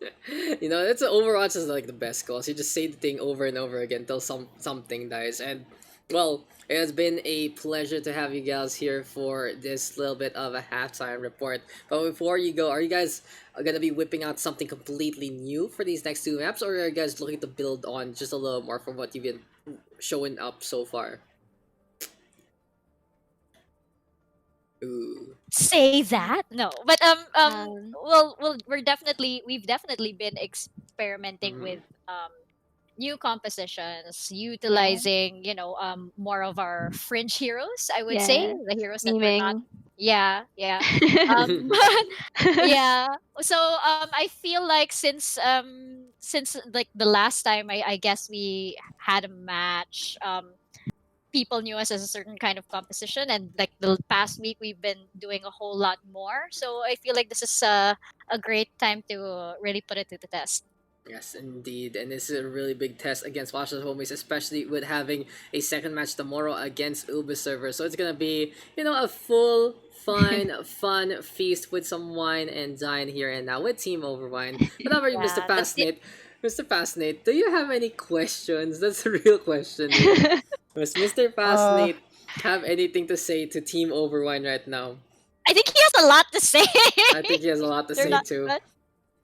[SPEAKER 1] It's Overwatch is like the best calls. You just say the thing over and over again till something dies. And well, it has been a pleasure to have you guys here for this little bit of a halftime report. But before you go, are you guys gonna be whipping out something completely new for these next two maps, or are you guys looking to build on just a little more from what you've been showing up so far? Ooh.
[SPEAKER 4] Say that, no, but
[SPEAKER 3] Um,
[SPEAKER 4] well, we've definitely been experimenting
[SPEAKER 1] Mhm.
[SPEAKER 4] with new compositions, utilizing more of our fringe heroes, I would say,
[SPEAKER 3] yeah,
[SPEAKER 4] the heroes that were not.
[SPEAKER 3] memeing.
[SPEAKER 4] Yeah. But yeah, so I feel like since like the last time, I guess we had a match, people knew us as a certain kind of composition, and like the past week we've been doing a whole lot more, so I feel like this is a great time to really put it to the test.
[SPEAKER 1] Yes, indeed. And this is a really big test against Washington Homies, especially with having a second match tomorrow against Uber server. So it's gonna be, a full, fun feast with some wine and dine here and now with Team Overwine. But how about you, Mr.
[SPEAKER 4] Yeah, that's the
[SPEAKER 1] Fascinate? Mr. Fascinate, do you have any questions? That's a real question here. Does Mr.
[SPEAKER 2] Uh,
[SPEAKER 1] Fascinate have anything to say to Team Overwine right now?
[SPEAKER 4] I think he has a lot to say.
[SPEAKER 1] I think he has a lot to
[SPEAKER 4] They're
[SPEAKER 1] say
[SPEAKER 4] not
[SPEAKER 1] too.
[SPEAKER 4] but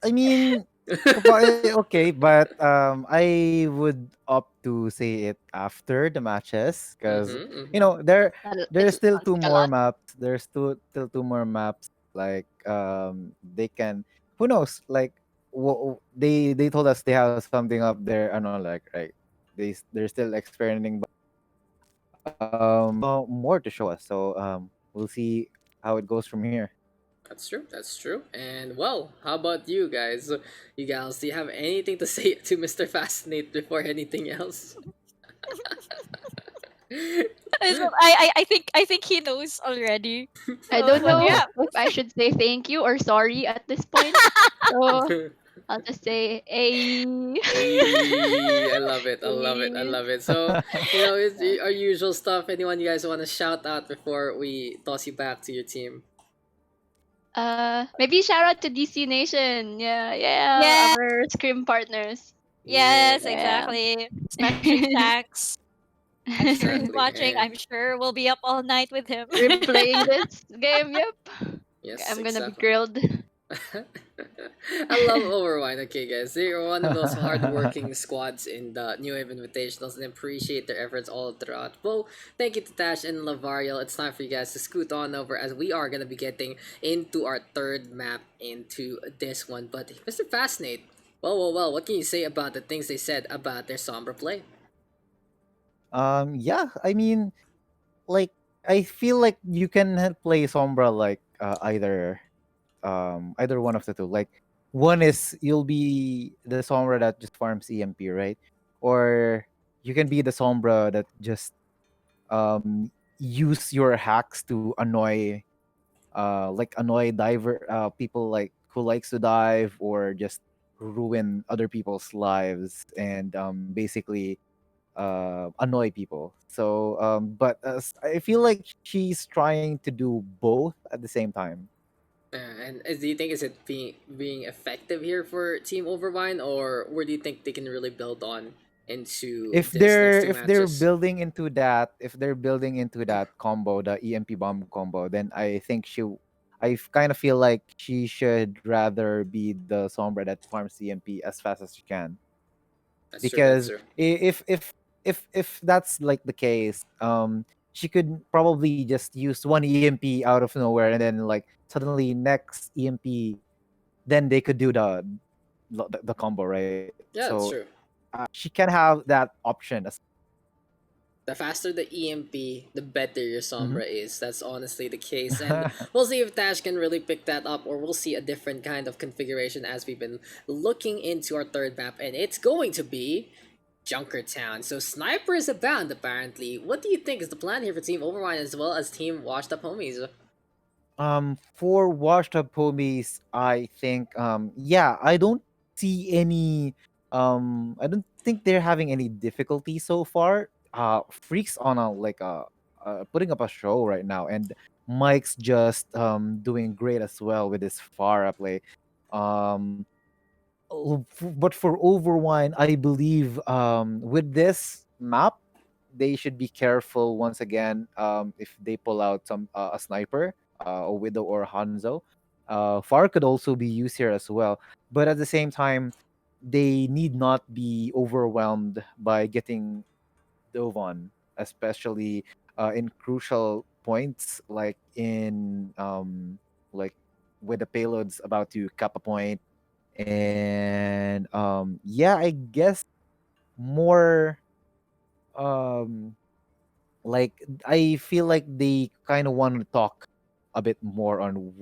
[SPEAKER 2] I mean, okay, but I would opt to say it after the matches because
[SPEAKER 1] Mm-hmm.
[SPEAKER 2] there's
[SPEAKER 3] It
[SPEAKER 2] still
[SPEAKER 3] sounds
[SPEAKER 2] two
[SPEAKER 3] like a
[SPEAKER 2] more
[SPEAKER 3] lot.
[SPEAKER 2] maps. There's still two more maps. Like they can, who knows? Like they told us they have something up there. I don't know, like right. They're still experimenting, but more to show us. So we'll see how it goes from here.
[SPEAKER 1] That's true. That's true. And well, how about you guys? You gals, do you have anything to say to Mr. Fascinate before anything else?
[SPEAKER 4] I think he knows already.
[SPEAKER 3] I
[SPEAKER 4] So
[SPEAKER 3] don't
[SPEAKER 4] but
[SPEAKER 3] know
[SPEAKER 4] yeah.
[SPEAKER 3] if I should say thank you or sorry at this point. So I'll just say, hey.
[SPEAKER 1] Hey, I love it. I love it. I
[SPEAKER 3] Hey.
[SPEAKER 1] love it. So, it's our usual stuff. Anyone you guys want to shout out before we toss you back to your team?
[SPEAKER 3] Maybe shout out to DC Nation. Yeah, yeah,
[SPEAKER 4] Yeah,
[SPEAKER 3] our scrim partners.
[SPEAKER 1] Yeah,
[SPEAKER 4] yes,
[SPEAKER 3] Yeah.
[SPEAKER 4] exactly. Especially Daks. I'm sure he's
[SPEAKER 1] exactly.
[SPEAKER 4] watching.
[SPEAKER 1] And
[SPEAKER 4] I'm sure we'll be up all night with him.
[SPEAKER 3] Replaying this game, yep.
[SPEAKER 1] yes,
[SPEAKER 3] I'm gonna be
[SPEAKER 1] exactly.
[SPEAKER 3] grilled.
[SPEAKER 1] I love Overwine. Okay, guys, they are one of those hardworking squads in the New Wave Invitationals, and appreciate their efforts all throughout. Well, thank you to Tash and Lavariel. It's time for you guys to scoot on over as we are gonna be getting into our third map into this one. But Mr. Fascinate, well, what can you say about the things they said about their Sombra play?
[SPEAKER 2] Yeah, I mean, like I feel like you can play Sombra like either one of the two. Like one is you'll be the Sombra that just farms EMP, right? Or you can be the Sombra that just use your hacks to annoy diver people like who likes to dive or just ruin other people's lives and basically annoy people. So, but I feel like she's trying to do both at the same time.
[SPEAKER 1] And do you think is it being effective here for Team Overwine, or where do you think they can really build on into this next two
[SPEAKER 2] If they're
[SPEAKER 1] matches?
[SPEAKER 2] building into that combo, the EMP bomb combo, then I think I kind of feel like she should rather be the Sombra that farms EMP as fast as she can.
[SPEAKER 1] That's true. That's
[SPEAKER 2] Because
[SPEAKER 1] true.
[SPEAKER 2] if that's like the case, she could probably just use one EMP out of nowhere and then like suddenly next EMP, then they could do the combo, right? So
[SPEAKER 1] Yeah, that's true.
[SPEAKER 2] she can have that option as.
[SPEAKER 1] The faster the EMP, the better your
[SPEAKER 2] Mhm.
[SPEAKER 1] Sombra is. That's honestly the case. And we'll see if Tash can really pick that up, or we'll see a different kind of configuration as we've been looking into our third map. And it's going to be Junkertown. So Sniper is abound, apparently. What do you think is the plan here for Team Overwine as well as Team Washed Up Homies?
[SPEAKER 2] For washed up homies, I think yeah, I don't see any I don't think they're having any difficulty so far. Freaks on a like a putting up a show right now, and Mike's just doing great as well with his Farah play. Um but for Overwine, I believe with this map, they should be careful once again if they pull out a sniper, a Widow or Hanzo. Far could also be used here as well, but at the same time, they need not be overwhelmed by getting dove on, especially in crucial points like with the payloads about to cap a point. And yeah, I guess more um like I feel like they kind of want to talk a bit more on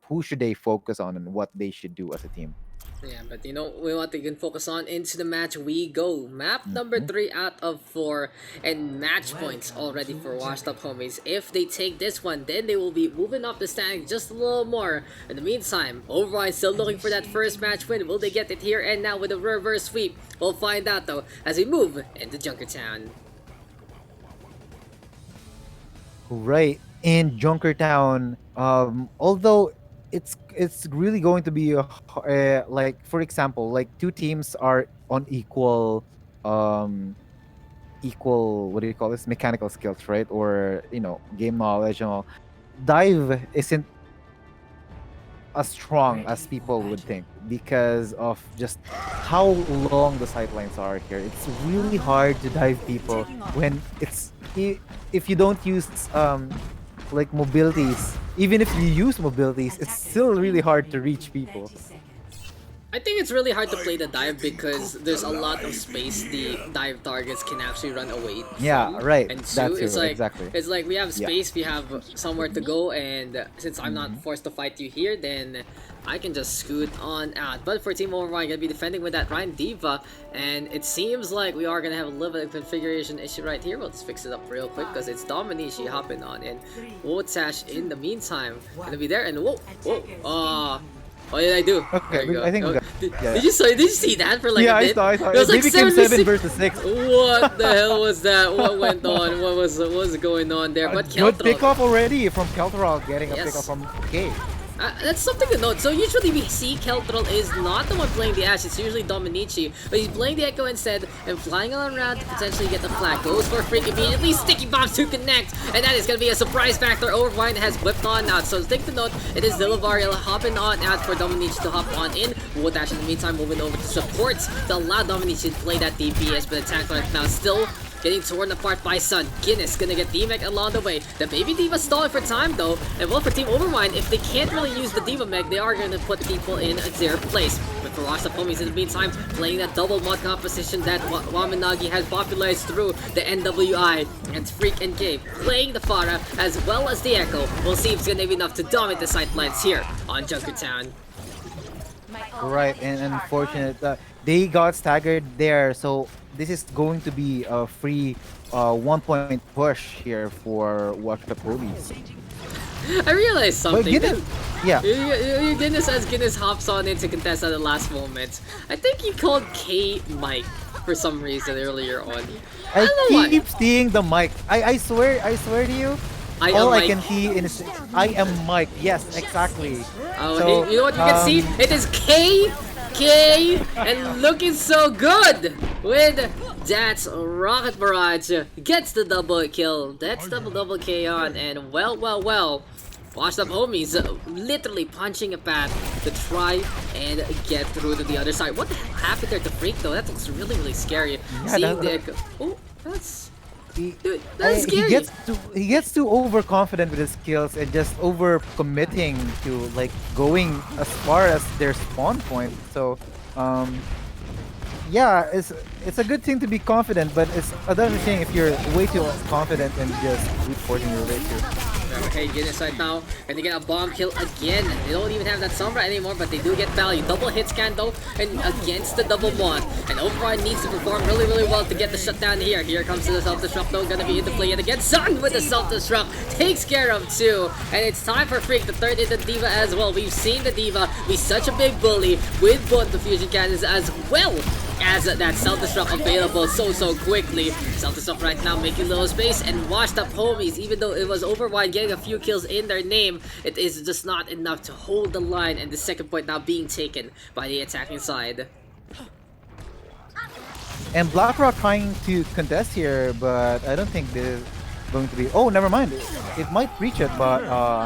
[SPEAKER 2] who should they focus on and what they should do as a team.
[SPEAKER 1] Yeah, but we want to can focus on into the match we go. Map number
[SPEAKER 2] Mhm.
[SPEAKER 1] 3 out of 4, and match points already for Washed Up Homies. If they take this one, then they will be moving up the standings just a little more. In the meantime, Overwatch still looking for that first match win. Will they get it here and now with a reverse sweep? We'll find out though as we move into Junkertown.
[SPEAKER 2] Right. In Junkertown, although it's really going to be like for example, like two teams are on equal, what do you call this, mechanical skills, right? Or game knowledge and all. dive isn't as strong as people would think because of just how long the sightlines are here. It's really hard to dive people when if you don't use like mobilities. Even if you use mobilities, it's still really hard to reach people.
[SPEAKER 1] I think it's really hard to play the dive because there's a lot of space the dive targets can actually run away
[SPEAKER 2] Yeah,
[SPEAKER 1] from.
[SPEAKER 2] right.
[SPEAKER 1] And two,
[SPEAKER 2] That's
[SPEAKER 1] it's
[SPEAKER 2] true,
[SPEAKER 1] like
[SPEAKER 2] exactly.
[SPEAKER 1] it's like we have
[SPEAKER 2] Yeah.
[SPEAKER 1] space, we have somewhere to go, and since I'm not forced to fight you here, then I can just scoot on out. But for Team Overwine, gonna be defending with that Ryan Diva, and it seems like we are gonna have a little bit of configuration issue right here. We'll just fix it up real quick because it's Dominici hopping on, and Wotash in the meantime gonna be there. And whoa, what did I do?
[SPEAKER 2] Okay,
[SPEAKER 1] There you go.
[SPEAKER 2] I think we
[SPEAKER 1] Oh,
[SPEAKER 2] got-
[SPEAKER 1] did,
[SPEAKER 2] yeah.
[SPEAKER 1] did you see that for like
[SPEAKER 2] Yeah,
[SPEAKER 1] a
[SPEAKER 2] I
[SPEAKER 1] bit?
[SPEAKER 2] saw.
[SPEAKER 1] It was
[SPEAKER 2] They
[SPEAKER 1] like
[SPEAKER 2] became
[SPEAKER 1] 76.
[SPEAKER 2] 7 versus 6.
[SPEAKER 1] What the hell was that? What went on? What was going on there? But
[SPEAKER 2] Good
[SPEAKER 1] Keltron,
[SPEAKER 2] pickoff already from Keltral getting a
[SPEAKER 1] Yes.
[SPEAKER 2] pickoff from K.
[SPEAKER 1] that's something to note. So usually we see Keltral is not the one playing the Ash, it's usually Dominici, but he's playing the Echo instead and flying all around to potentially get the flag. Goes for a freak immediately, sticky bombs to connect, and that is going to be a surprise factor. Overwine has whipped on out, so take the note, it is Dillavariel hopping on out for Dominici to hop on in. Wodash in the meantime moving over to support to allow Dominici to play that DPS, but attack right now still getting torn apart by Sun. Guinness gonna get D-Mech along the way. The baby Diva stalling for time though. And well, for Team Overwine, if they can't really use the Diva Mech, they are gonna put people in their place. But for Washed Up Homies in the meantime, playing that double mod composition that Waminagi has popularized through the NWI. And Freak and Gabe playing the Pharah as well as the Echo. We'll see if it's gonna be enough to dominate the sightlines here on Junkertown.
[SPEAKER 2] Right, and unfortunate they got staggered there, so this is going to be a free 1 point push here for Watch the Police.
[SPEAKER 1] I realized
[SPEAKER 2] But
[SPEAKER 1] something.
[SPEAKER 2] Guinness, yeah,
[SPEAKER 1] Guinness as Guinness hops on in to contest at the last moment. I think he called K Mike for some reason earlier on. I don't know
[SPEAKER 2] I
[SPEAKER 1] why.
[SPEAKER 2] keep seeing the mic. I swear to you,
[SPEAKER 1] I am
[SPEAKER 2] all I
[SPEAKER 1] Mike.
[SPEAKER 2] can see is I am Mike. Yes, exactly.
[SPEAKER 1] Oh,
[SPEAKER 2] So,
[SPEAKER 1] you know what you can see? It is K, and looking so good with that's Rocket Barrage gets the double kill. That's double K on, and well. Washed Up Homies literally punching a path to try and get through to the other side. What the hell happened there to Freak though? That looks really scary.
[SPEAKER 2] Yeah,
[SPEAKER 1] Seeing
[SPEAKER 2] that-
[SPEAKER 1] the oh, that's
[SPEAKER 2] He,
[SPEAKER 1] dude, that's
[SPEAKER 2] he
[SPEAKER 1] scary.
[SPEAKER 2] gets too overconfident with his skills and just over committing to like going as far as their spawn point. So yeah, it's a good thing to be confident, but it's another thing if you're way too confident and just brute forcing your way through.
[SPEAKER 1] Okay, Guinness right now, and they get a bomb kill again. They don't even have that Sombra anymore, but they do get value. Double hit scan though, and against the double mod. And Overwine needs to perform really well to get the shutdown here. Here comes the self-destruct though, gonna be into play yet again. Sun with the self-destruct, takes care of two. And it's time for Freak to turn into Diva as well. We've seen the Diva be such a big bully with both the fusion cannons as well as that self-destruct available so quickly. Self-destruct right now making little space, and Washed Up Homies, even though it was Overwine getting a few kills in their name, it is just not enough to hold the line, and the second point now being taken by the attacking side.
[SPEAKER 2] And BlackRock trying to contest here, but I don't think this is going to be. Oh, never mind. It might reach it, but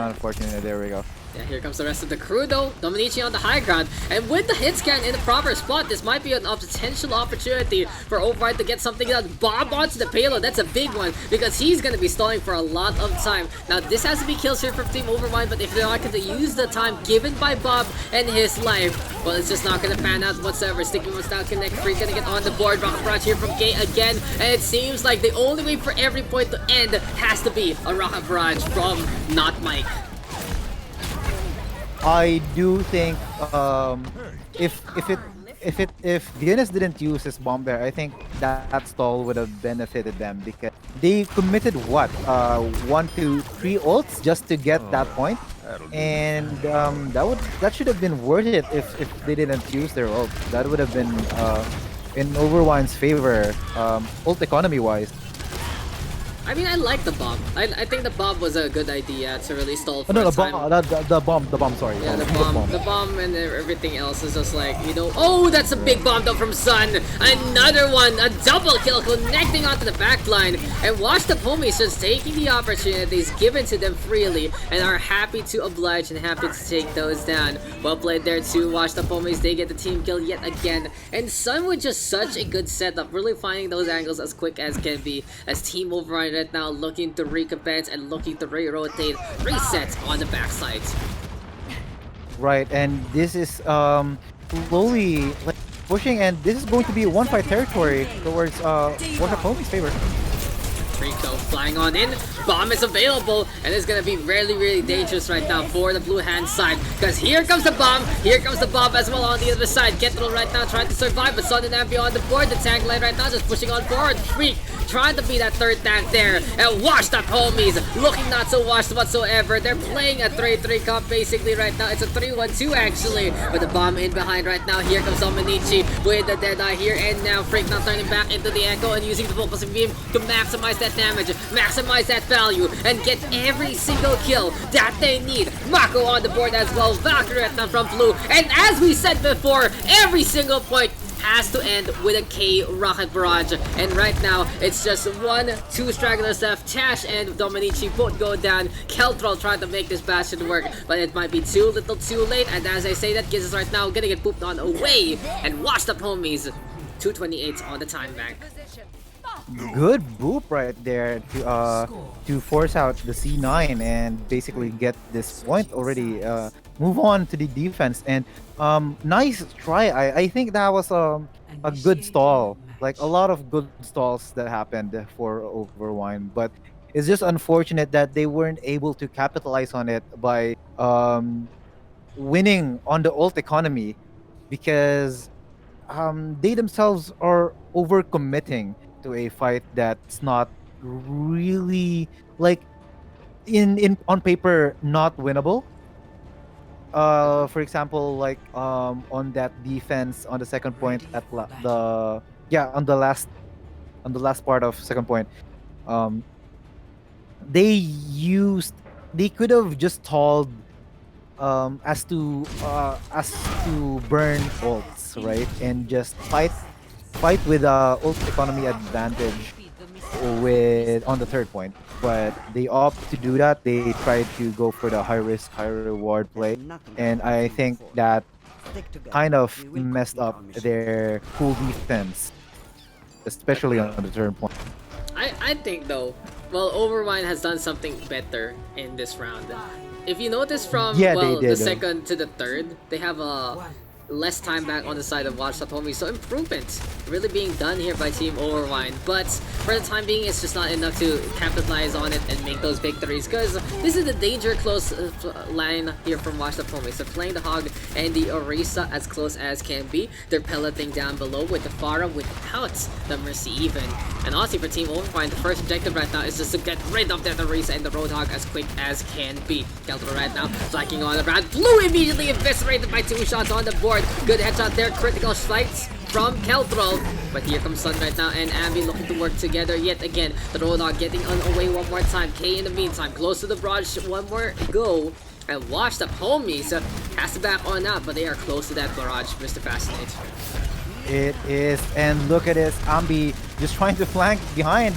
[SPEAKER 2] unfortunately, there we go.
[SPEAKER 1] Yeah, here comes the rest of the crew though. Dominici on the high ground, and with the hit scan in the proper spot, this might be a potential opportunity for Override to get something done. Bob onto the payload, that's a big one, because he's gonna be stalling for a lot of time. Now this has to be kills here from Team Override, but if they're not gonna use the time given by Bob and his life, well, it's just not gonna pan out whatsoever. Sticky Ones now connect, Free gonna get on the board. Rocket Barrage here from Gay again, and it seems like the only way for every point to end has to be a Rocket Barrage from not Mike.
[SPEAKER 2] I do think if Guinness didn't use his bomb there, I think that stall would have benefited them because they committed what 1, 2, 3 ults just to get that point, and that should have been worth it if they didn't use their ult. That would have been in Overwine's favor ult economy wise.
[SPEAKER 1] I mean, I like the bomb. I think the bomb was a good idea to really stall for
[SPEAKER 2] Oh, no,
[SPEAKER 1] a
[SPEAKER 2] the
[SPEAKER 1] time.
[SPEAKER 2] bomb, the bomb. Sorry,
[SPEAKER 1] Yeah, the bomb, and everything else is just like, you know. Oh, that's a big bomb though from Sun. Another one, a double kill connecting onto the back line. And watch the homies just taking the opportunities given to them freely and are happy to oblige and happy to take those down. Well played there too. Watch the homies, they get the team kill yet again. And Sun with just such a good setup, really finding those angles as quick as can be. As Team Override right now looking to recompense and looking to re-rotate resets on the backside.
[SPEAKER 2] Right, and this is slowly like pushing, and this is going to be a 1-5 territory towards Water Pony's favor.
[SPEAKER 1] Rico flying on in, bomb is available, and it's gonna be really dangerous right now for the blue hand side, because here comes the bomb as well on the other side. Kettle right now trying to survive, but Sun and Ambi on the board. The tank line right now just pushing on forward. Freak trying to be that third tank there, and washed up homies, looking not so washed whatsoever. They're playing a 3-3 comp basically right now. It's a 3-1-2 actually, with the bomb in behind right now. Here comes Dominici with the Deadeye here, and now Freak now turning back into the Echo and using the focusing beam to maximize that damage, maximize that value, and get every single kill that they need. Mako on the board as well, Valkyrie right now from blue, and as we said before, every single point has to end with a K rocket barrage, and right now it's just 1-2 stragglers left. Tash and Dominici both go down. Keltrol trying to make this bastion work, but it might be too little too late, and as I say that, Giz is right now gonna get pooped on away and washed up homies. 2:28 on the time bank.
[SPEAKER 2] Good boop right there to force out the C9 and basically get this point already. Move on to the defense, and nice try. I think that was a good stall. Like a lot of good stalls that happened for Overwine, but it's just unfortunate that they weren't able to capitalize on it by winning on the ult economy, because they themselves are overcommitting to a fight that's not really, like, in on paper not winnable. For example, like on that defense on the second point at the yeah on the last part of second point, um they could have just stalled as to burn ults, right, and just fight with ult economy advantage with on the third point, but they opt to do that. They try to go for the high risk high reward play, and I think that kind of messed up their cool defense, especially on the third point.
[SPEAKER 1] I think though, well, Overwine has done something better in this round. If you notice from
[SPEAKER 2] Yeah,
[SPEAKER 1] well
[SPEAKER 2] they did.
[SPEAKER 1] the second to the third, they have a less time back on the side of Watch Up Homie. So improvements really being done here by Team Overwine. But for the time being, it's just not enough to capitalize on it and make those victories, because this is the danger close line here from Watch Up Homie. So playing the Hog and the Orisa as close as can be. They're pelleting down below with the Pharah without the Mercy even. And honestly, for Team Overwine, the first objective right now is just to get rid of that Orisa and the Roadhog as quick as can be. Keltro right now flanking on the round. Blue immediately eviscerated by 2 shots on the board. Good headshot there, critical slides from Keltro. But here comes Sun right now and Ambi looking to work together yet again. The Roadhog getting on away one more time. K in the meantime, close to the barrage, one more go. And Washed Up Homies has to back on out, but they are close to that barrage, Mr. Fascinate.
[SPEAKER 2] It is, and look at this, Ambi just trying to flank behind,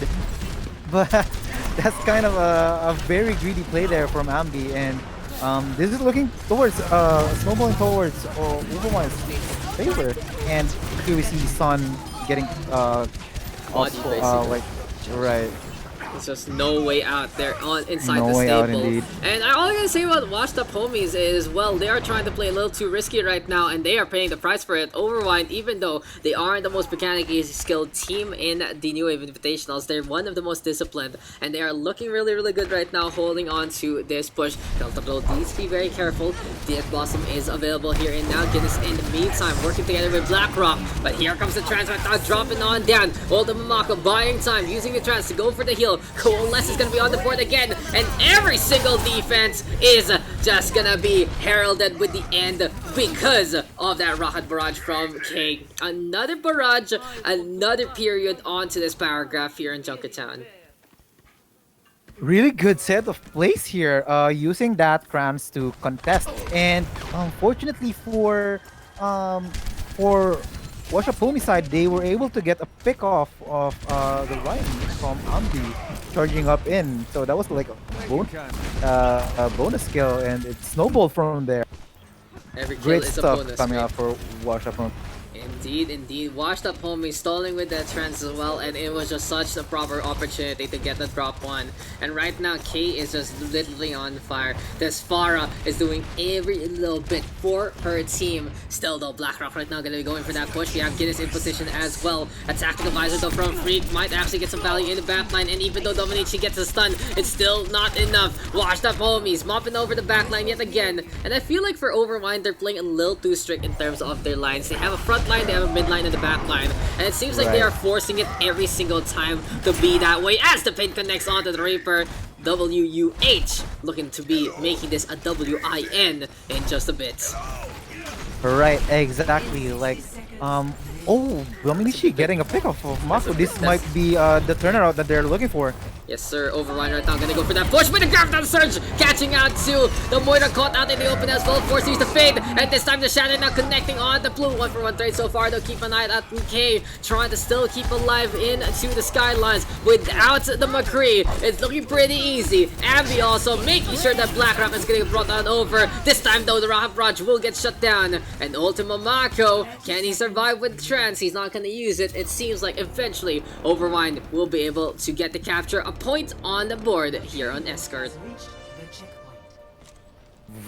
[SPEAKER 2] but that's kind of a very greedy play there from Ambi, and this is looking towards snowballing towards Overwine's favor, and here we see Sun getting
[SPEAKER 1] Body,
[SPEAKER 2] like right.
[SPEAKER 1] There's just no way out there on inside
[SPEAKER 2] No
[SPEAKER 1] the
[SPEAKER 2] way
[SPEAKER 1] stable.
[SPEAKER 2] out indeed.
[SPEAKER 1] And all I gotta say about Washed Up Homies is, well, they are trying to play a little too risky right now, and they are paying the price for it. Overwine, even though they aren't the most mechanically skilled team in the New Wave Invitationals, they're one of the most disciplined, and they are looking really good right now, holding on to this push. Delta needs to be very careful. DF Blossom is available here and now. Guinness in the meantime, working together with Blackrock. But here comes the trans right now, dropping on down. Old Mako buying time, using the trans to go for the heal. Coalesce is gonna be on the board again, and every single defense is just gonna be heralded with the end because of that rocket barrage from K. Another barrage, another period onto this paragraph here in Junkertown.
[SPEAKER 2] Really good set of plays here, using that crans to contest, and unfortunately for Washapumi side, they were able to get a pick off of the Ryan from Ambi charging up in, so that was like a bonus skill, and it snowballed from there.
[SPEAKER 1] Every kill
[SPEAKER 2] Great
[SPEAKER 1] is a
[SPEAKER 2] stuff
[SPEAKER 1] bonus,
[SPEAKER 2] coming
[SPEAKER 1] right?
[SPEAKER 2] out for Washapumi.
[SPEAKER 1] Indeed, indeed. Washed up homie stalling with that trance as well, and it was just such a proper opportunity to get the drop one. And right now, K is just literally on fire. This Farah is doing every little bit for her team. Still though, Blackrock right now gonna be going for that push. We have Guinness in position as well. Attacking the visor though from Freak might actually get some value in the backline, and even though Dominici gets a stun, it's still not enough. Washed up homies mopping over the backline yet again. And I feel like for Overwine, they're playing a little too strict in terms of their lines. They have a front line, they have a mid line, and the back line, and it seems like they are forcing it every single time to be that way as the pin connects onto the Reaper. WUH looking to be making this a WIN in just a bit.
[SPEAKER 2] Right, exactly. Like, oh, Dominici getting a pick off of Mako. This might be the turnaround that they're looking for.
[SPEAKER 1] Yes, sir. Overwine right now gonna go for that push, but the Graviton Surge catching out to the Moira caught out in the open as well. Forces to fade, and this time the Shadow now connecting on the blue. 1-for-1 trade so far. They'll keep an eye at K, trying to still keep alive into the skylines without the McCree. It's looking pretty easy. Abby also making sure that Blackrock is getting brought on over. This time though, the Rahab Raj will get shut down. And Ultima Mako, can he survive with trance? He's not gonna use it. It seems like eventually Overwine will be able to get the capture. A point on the board here on Escort.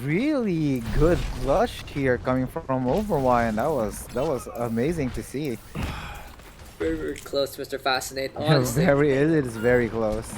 [SPEAKER 2] Really good clutch here coming from Overwine. That was amazing to see.
[SPEAKER 1] Very, very close, Mr. Fascinate.
[SPEAKER 2] Yeah,
[SPEAKER 1] Honestly.
[SPEAKER 2] it is very close.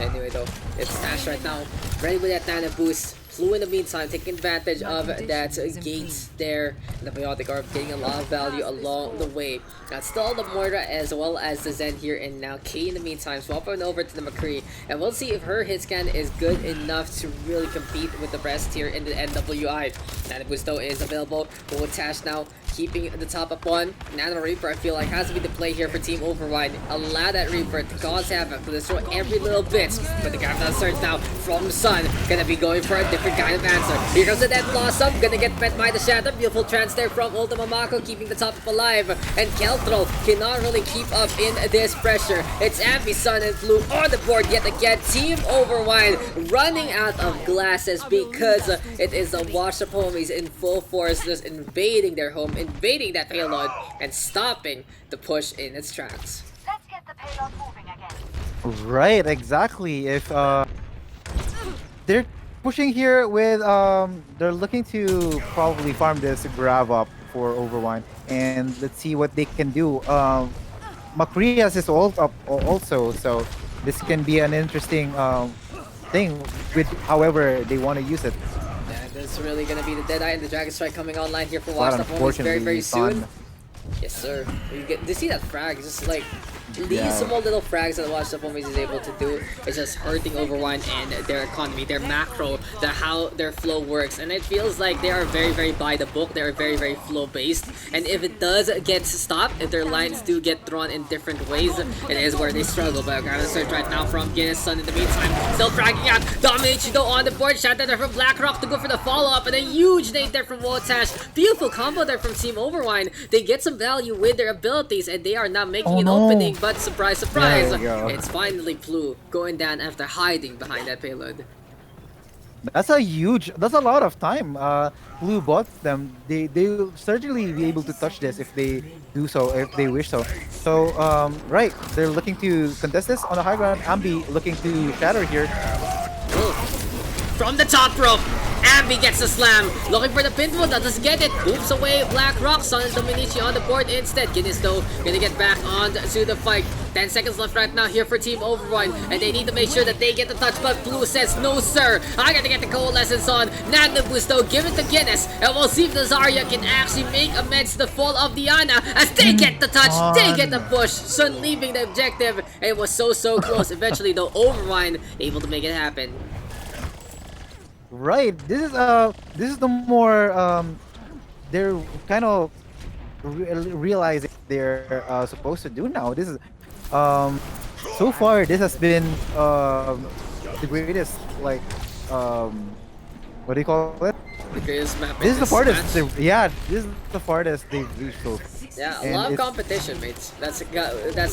[SPEAKER 1] Anyway though, it's Ash right now, ready with that Nana boost. Flu in the meantime, taking advantage of that gate there. And the Biotic Orb getting a lot of value along the way. Now still the Moira as well as the Zen here, and now K in the meantime swapping over to the McCree. And we'll see if her hit scan is good enough to really compete with the rest here in the NWI. Nana boost though is available. Tash now keeping the top up one. Nano Reaper I feel like has to be the play here for Team Overwine. Allow that Reaper to cause havoc, to destroy every little bit. But the Graviton Surge now from Sun, gonna be going for a different kind of answer. Here comes the Dead Blossom, gonna get met by the Shatter. Beautiful trance there from Ultima Mako, keeping the top up alive. And Keltrol cannot really keep up in this pressure. It's Ambi, Sun, and Flu on the board yet again. Team Overwine running out of glasses because it is the Wash Up homies in full force, just invading their home, invading that payload, and stopping the push in its tracks.
[SPEAKER 5] Let's get the payload moving again.
[SPEAKER 2] Right, exactly. If they're pushing here with they're looking to probably farm this grab up for Overwine, and let's see what they can do. McCree has his ult up also, so this can be an interesting thing with however they want to use it.
[SPEAKER 1] Yeah, this is really gonna be the Deadeye and the Dragon Strike coming online here for
[SPEAKER 2] But
[SPEAKER 1] Watch Up homies very, very
[SPEAKER 2] unfortunately,
[SPEAKER 1] soon.
[SPEAKER 2] Sun-
[SPEAKER 1] Yes, sir. You get to see that frag. It's just like these
[SPEAKER 2] Yeah.
[SPEAKER 1] small little frags that Watch Up homies is able to do. It's just hurting Overwine and their economy, their macro, how their flow works. And it feels like they are very, very by the book. They are very, very flow based. And if it does get stopped, if their lines do get drawn in different ways, it is where they struggle. But Graviton Surge right now from Guinness Sun in the meantime, still fragging out. Dominating though on the board. Shot there from Blackrock to go for the follow up, and a huge nade there from Wotash. Beautiful combo there from Team Overwine. They get some value with their abilities, and they are not making an opening. But surprise, surprise,
[SPEAKER 2] There we go.
[SPEAKER 1] it's finally Plu going down after hiding behind that payload.
[SPEAKER 2] That's a lot of time. Blue bought them. They'll certainly be able to touch this if they do so, if they wish so. So right, they're looking to contest this on the high ground. Ambi looking to shatter here.
[SPEAKER 1] Oh. From the top rope, Ambi gets the slam. Looking for the pinfall, doesn't get it. Moves away, Blackrock, Sun and Dominici on the board instead. Guinness though, gonna get back on to the fight. 10 seconds left right now here for Team Overwine, and they need to make sure that they get the touch, but Blue says, no sir, I gotta get the coalescence on. Nando boost though, give it to Guinness, and we'll see if the Zarya can actually make amends to the fall of Diana, as they get the touch, they get the push. Sun leaving the objective, and it was so close. Eventually though, Overwine able to make it happen.
[SPEAKER 2] Right. This is the more they're kind of realizing they're supposed to do now. This is so far this has been the greatest, like, um what do you call it?
[SPEAKER 1] The greatest map
[SPEAKER 2] This
[SPEAKER 1] in
[SPEAKER 2] is the
[SPEAKER 1] this
[SPEAKER 2] farthest.
[SPEAKER 1] match.
[SPEAKER 2] Yeah, this is the farthest they've reached so far,
[SPEAKER 1] Yeah, a
[SPEAKER 2] and
[SPEAKER 1] lot of
[SPEAKER 2] it's
[SPEAKER 1] competition, mates. That's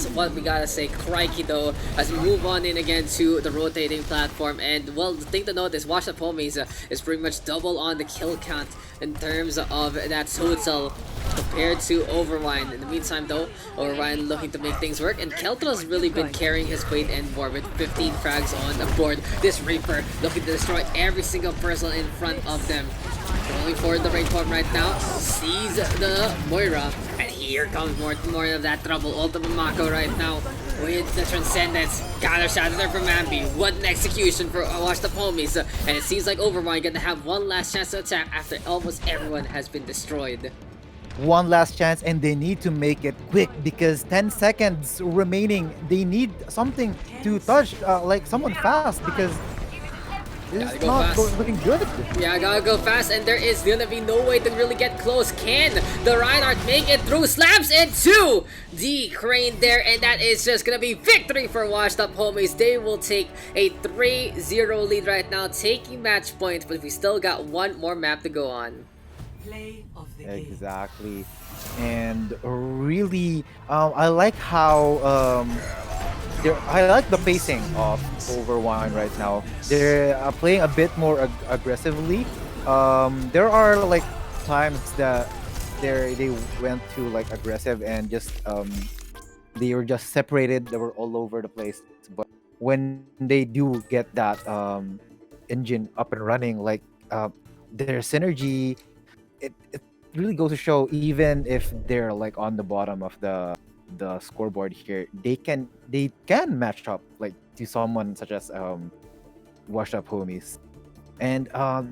[SPEAKER 1] what we gotta say. Crikey, though, as we move on in again to the rotating platform. And, well, the thing to note is Washed Up Homies is pretty much double on the kill count in terms of that total compared to Overwine. In the meantime, though, Overwine looking to make things work. And Keltra's really been carrying his weight and more with 15 frags on the board. This Reaper looking to destroy every single person in front of them. Going for the rainform right now, sees the Moira, and here comes more of that trouble. Ultimate Mako right now with the Transcendence. Gather shot there from Ambi. What an execution for Washed Up Homies. And it seems like Overwine gonna have one last chance to attack after almost everyone has been destroyed.
[SPEAKER 2] one last chance, and they need to make it quick because 10 seconds remaining. They need something to touch, like someone fast, because this
[SPEAKER 1] Gotta
[SPEAKER 2] is
[SPEAKER 1] go
[SPEAKER 2] not
[SPEAKER 1] fast.
[SPEAKER 2] looking good.
[SPEAKER 1] Yeah, gotta go fast, and there is gonna be no way to really get close. Can the Reinhardt make it through? Slams into the crane there, and that is just gonna be victory for Washed Up Homies. They will take a 3-0 lead right now, taking match points, but we still got one more map to go on.
[SPEAKER 6] Play of the game.
[SPEAKER 2] Exactly. And really, I like how I like the pacing of Overwine right now. They're playing a bit more aggressively. There are like times that they went to like aggressive and just they were just separated. They were all over the place. But when they do get that engine up and running, like their synergy, it really goes to show, even if they're like on the bottom of the scoreboard here, they can match up like to someone such as Washed Up Homies. And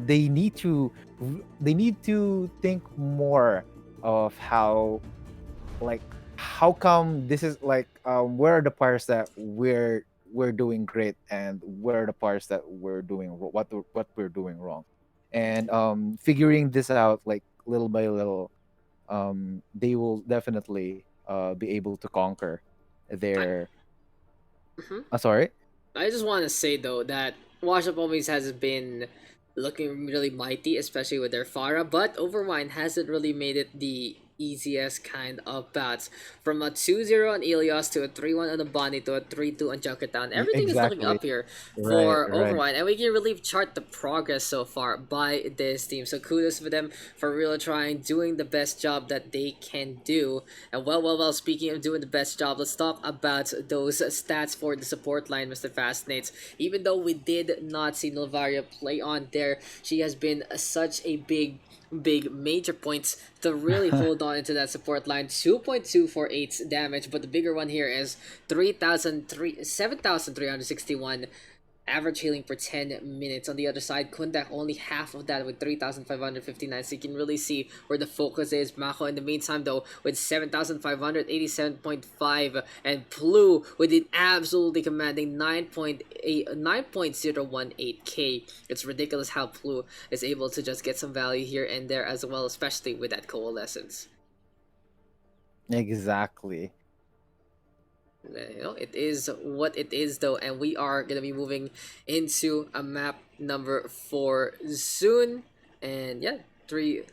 [SPEAKER 2] they need to think more of how, like, how come this is like where are the parts that we're doing great, and where are the parts that we're doing what we're doing wrong, and figuring this out like little by little, they will definitely be able to conquer their
[SPEAKER 1] Mhm.
[SPEAKER 2] sorry.
[SPEAKER 1] I just want to say though that Wash Up Homies has been looking really mighty, especially with their Pharah, but Overwine hasn't really made it the easiest kind of bats. From a 2-0 on Ilios to a 3-1 on Numbani to a 3-2 on Junkertown. Everything is looking
[SPEAKER 2] Exactly.
[SPEAKER 1] up here
[SPEAKER 2] Right,
[SPEAKER 1] for
[SPEAKER 2] right.
[SPEAKER 1] Overwine, and we can really chart the progress so far by this team. So kudos for them for really trying, doing the best job that they can do. And well, speaking of doing the best job, let's talk about those stats for the support line, Mr. Fascinate. Even though we did not see Novaria play on there, she has been such a big major points to really hold on into that support line. 2.248 damage, but the bigger one here is 7,361 average healing per 10 minutes. On the other side, Kundak only half of that with 3,559. So you can really see where the focus is. Mako in the meantime though with 7,587.5, and Plu with an absolutely commanding 9.018k. It's ridiculous how Plu is able to just get some value here and there as well, especially with that coalescence.
[SPEAKER 2] Exactly.
[SPEAKER 1] It is what it is though, and we are gonna be moving into a map number 4 soon. And yeah, 3.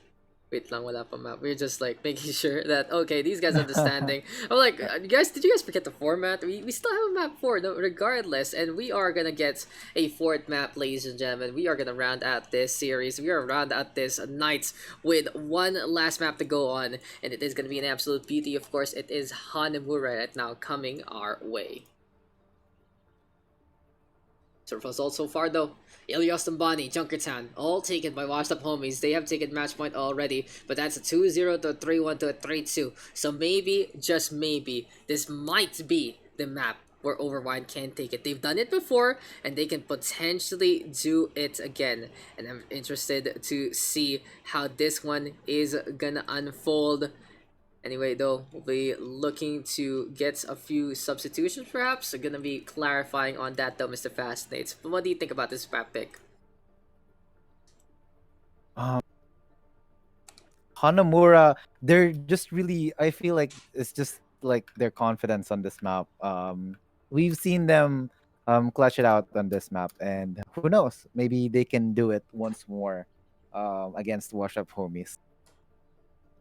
[SPEAKER 1] Wait lang, wala pa map. We're just like making sure that okay, these guys understanding. I'm like, did you guys forget the format? We still have a map 4, no, regardless, and we are gonna get a 4th map, ladies and gentlemen. We are gonna round out this series. We are round out this night with one last map to go on, and it is gonna be an absolute beauty. Of course, it is Hanamura right now coming our way. So results so far though, Ilios, Numbani, Junkertown, all taken by Washed Up Homies. They have taken match point already, but that's a 2-0 to a 3-1 to a 3-2. So maybe, just maybe, this might be the map where Overwine can take it. They've done it before, and they can potentially do it again. And I'm interested to see how this one is gonna unfold. Anyway, though, we'll be looking to get a few substitutions, perhaps. I'm gonna be clarifying on that, though, Mr. Fascinate. But what do you think about this map pick?
[SPEAKER 2] um Hanamura, they're just really, I feel like it's just like their confidence on this map. we've seen them clutch it out on this map, and who knows? Maybe they can do it once more against Wash Up Homies.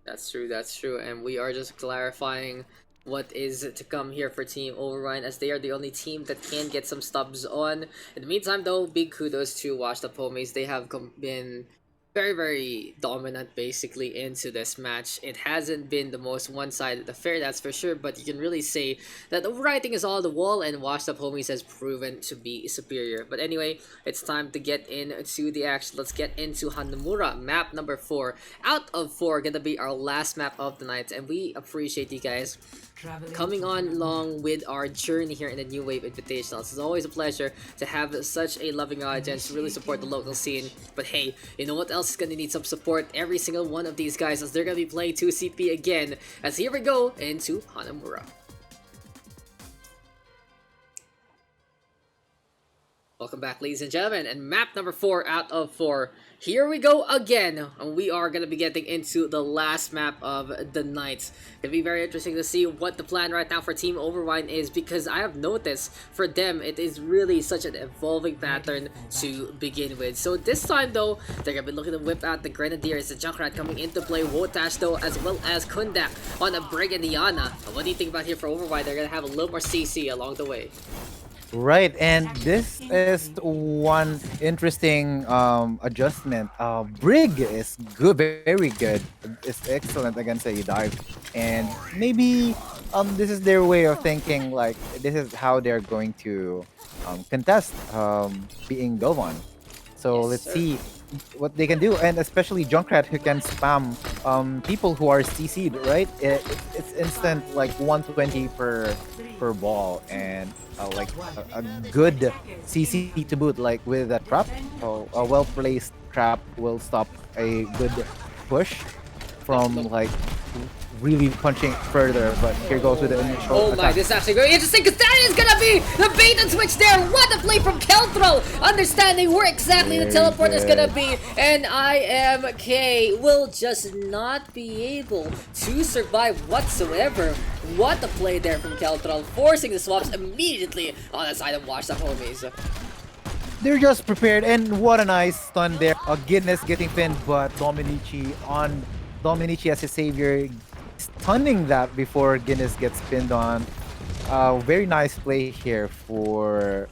[SPEAKER 1] That's true, that's true. And we are just clarifying what is to come here for Team Overwine, as they are the only team that can get some stubs on. In the meantime, though, big kudos to Washed Up Homies. They have been very, very dominant basically into this match. It hasn't been the most one-sided affair, that's for sure, but you can really say that the writing is all on the wall, and Washed Up Homies has proven to be superior. But anyway, it's time to get into the action. Let's get into Hanamura, map number 4. Out of 4, gonna be our last map of the night, and we appreciate you guys coming on along with our journey here in the New Wave Invitationals. It's always a pleasure to have such a loving audience to really support the local scene. But hey, you know what else is gonna need some support? Every single one of these guys, as they're gonna be playing 2CP again. As here we go into Hanamura. Welcome back, ladies and gentlemen, and map number 4 out of 4. Here we go again, and we are going to be getting into the last map of the night. It'll be very interesting to see what the plan right now for Team Overwine is, because I have noticed for them, it is really such an evolving pattern to begin with. So this time though, they're going to be looking to whip out the Grenadiers, the Junkrat coming into play, Wotash though, as well as Kundak on a Brigadiana. What do you think about here for Overwine? They're going to have a little more CC along the way.
[SPEAKER 2] Right, and this is one interesting adjustment. Brig is good, very good. It's excellent against a dive, and maybe this is their way of thinking. Like this is how they're going to contest being Govan. So
[SPEAKER 1] Yes,
[SPEAKER 2] let's
[SPEAKER 1] sir.
[SPEAKER 2] see what they can do, and especially Junkrat, who can spam people who are CC'd, right? It's instant like 120 per ball, and like a good CC to boot, like with a trap. So a well placed trap will stop a good push from like really punching further. But here goes with the initial
[SPEAKER 1] Oh my,
[SPEAKER 2] attack.
[SPEAKER 1] this is actually very interesting, because that is gonna be the bait and switch there. What a play from Kelthrol, understanding where exactly the
[SPEAKER 2] Very
[SPEAKER 1] teleport is gonna
[SPEAKER 2] good.
[SPEAKER 1] be, and IMK will just not be able to survive whatsoever. What a play there from Kelthrol, forcing the swaps immediately on the side of Washed Up Homies.
[SPEAKER 2] They're just prepared, and what a nice stun there. Guinness getting pinned, but Dominici as his savior, stunning that before Guinness gets pinned on. Very nice play here for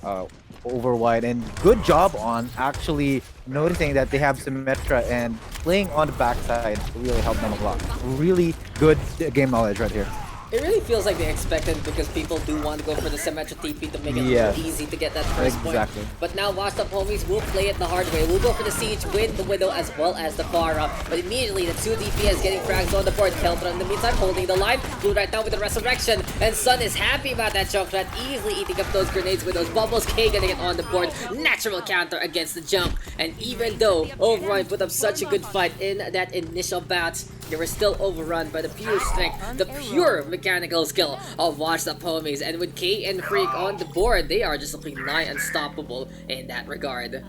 [SPEAKER 2] Overwide, and good job on actually noticing that they have Symmetra and playing on the backside really helped them a lot. Really good game knowledge right here.
[SPEAKER 1] It really feels like they expected, because people do want to go for the Symmetra TP to make it
[SPEAKER 2] Yes.
[SPEAKER 1] easy to get that first
[SPEAKER 2] Exactly.
[SPEAKER 1] point. But now Washed Up Homies will play it the hard way. We'll go for the Siege with the Widow as well as the Pharah. But immediately the 2 DPS getting frags on the board. Keltra in the meantime holding the line. Blue right now with the Resurrection. And Sun is happy about that Junkrat, easily eating up those grenades with those bubbles. K gonna get on the board. Natural counter against the Junk. And even though Overwine put up such a good fight in that initial bout, they were still overrun by the pure strength, the pure mechanical skill of Washed Up Homies. And with K and Freak on the board, they are just looking nigh unstoppable in that regard.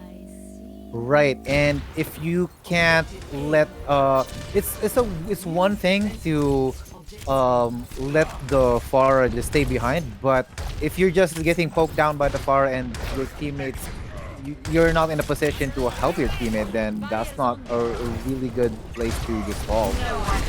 [SPEAKER 2] Right, and if you can't let it's one thing to let the Pharah just stay behind, but if you're just getting poked down by the Pharah and your teammates, you're not in a position to help your teammate, then that's not a really good place to just fall.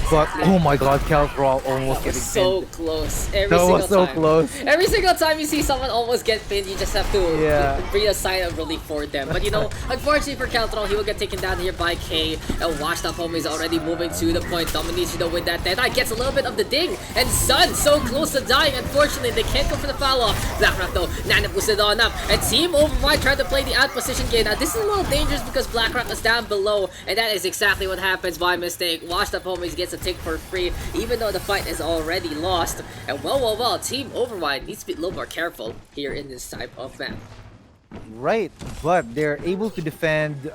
[SPEAKER 2] But oh my god, Kelthrol almost
[SPEAKER 1] That was
[SPEAKER 2] getting
[SPEAKER 1] so
[SPEAKER 2] pinned.
[SPEAKER 1] close. Every
[SPEAKER 2] That
[SPEAKER 1] single
[SPEAKER 2] was so
[SPEAKER 1] time.
[SPEAKER 2] close.
[SPEAKER 1] Every single time you see someone almost get pinned, you just have to
[SPEAKER 2] Yeah.
[SPEAKER 1] breathe a sigh of relief for them. But you know, unfortunately for Keltron, he will get taken down here by K. And Washed Up Homies already moving to the point. Dominici though with that Deadeye gets a little bit of the ding. And Sun so close to dying. Unfortunately, they can't go for the follow-up. Blackrock though, Nana boosted on up. And Team Overwine tried to play the out position game. Now this is a little dangerous because Blackrock is down below. And that is exactly what happens by mistake. Washed Up Homies gets a tick for free, even though the fight is already lost. And well, Team Overwine needs to be a little more careful here in this type of map.
[SPEAKER 2] Right, but they're able to defend,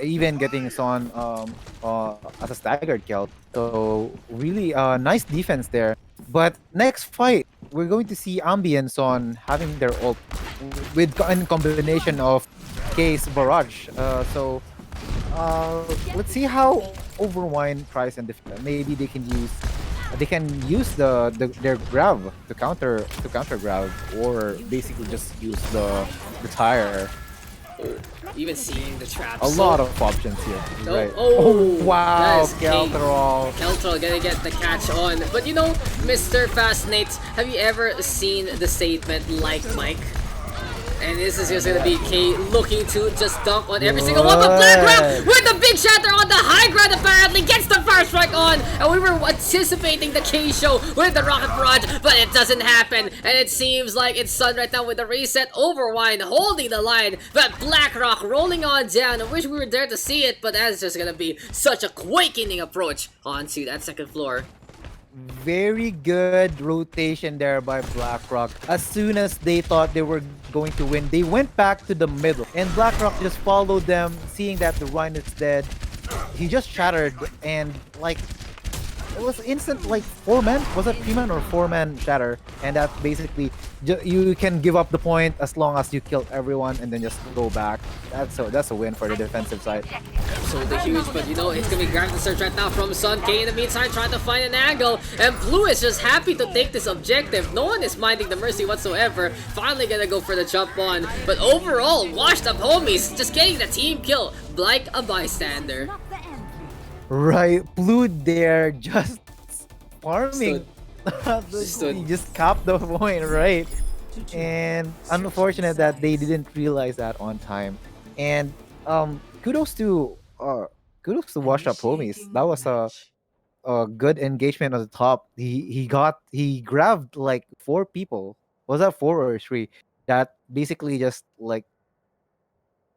[SPEAKER 2] even getting Son as a staggered kill. So really, nice defense there. But next fight, we're going to see Ambience on having their ult with in combination of Case Barrage. So let's see how Overwine tries and defend. Maybe they can use they can use their grab to counter grab, or basically just use the tire.
[SPEAKER 1] Even seeing the traps.
[SPEAKER 2] A lot of options here.
[SPEAKER 1] Oh,
[SPEAKER 2] Right.
[SPEAKER 1] oh,
[SPEAKER 2] Wow,
[SPEAKER 1] that is
[SPEAKER 2] Keltrol.
[SPEAKER 1] Keltrol gonna get the catch on. But you know, Mr. Fascinate, have you ever seen the statement like Mike? And this is just gonna be K looking to just dunk on every single one. But BlackRock with the big shatter on the high ground apparently gets the first strike on. And we were anticipating the K show with the rocket barrage, but it doesn't happen. And it seems like it's Sun right now with the reset. Overwine holding the line, but BlackRock rolling on down. I wish we were there to see it, but that's just gonna be such a quaking approach onto that second floor.
[SPEAKER 2] Very good rotation there by BlackRock. As soon as they thought they were going to win, they went back to the middle, and BlackRock just followed them, seeing that the Rhino is dead. He just shattered, and like it was instant, like 4-man. Was it 3-man or 4-man shatter? And that basically you can give up the point as long as you kill everyone and then just go back. That's a win for the defensive side.
[SPEAKER 1] Absolutely huge, but you know, it's gonna be grabbing the search right now from Sun. K in the meantime trying to find an angle, and Blue is just happy to take this objective. No one is minding the mercy whatsoever. Finally gonna go for the jump on, but overall, washed up homies, just getting the team kill like a bystander.
[SPEAKER 2] Right, Blue there just farming.
[SPEAKER 1] Stood.
[SPEAKER 2] He just capped the point, right? And unfortunate that they didn't realize that on time. And kudos to Washed Up Homies. That was a good engagement at the top. He grabbed like 4 people. Was that 4 or 3? That basically just like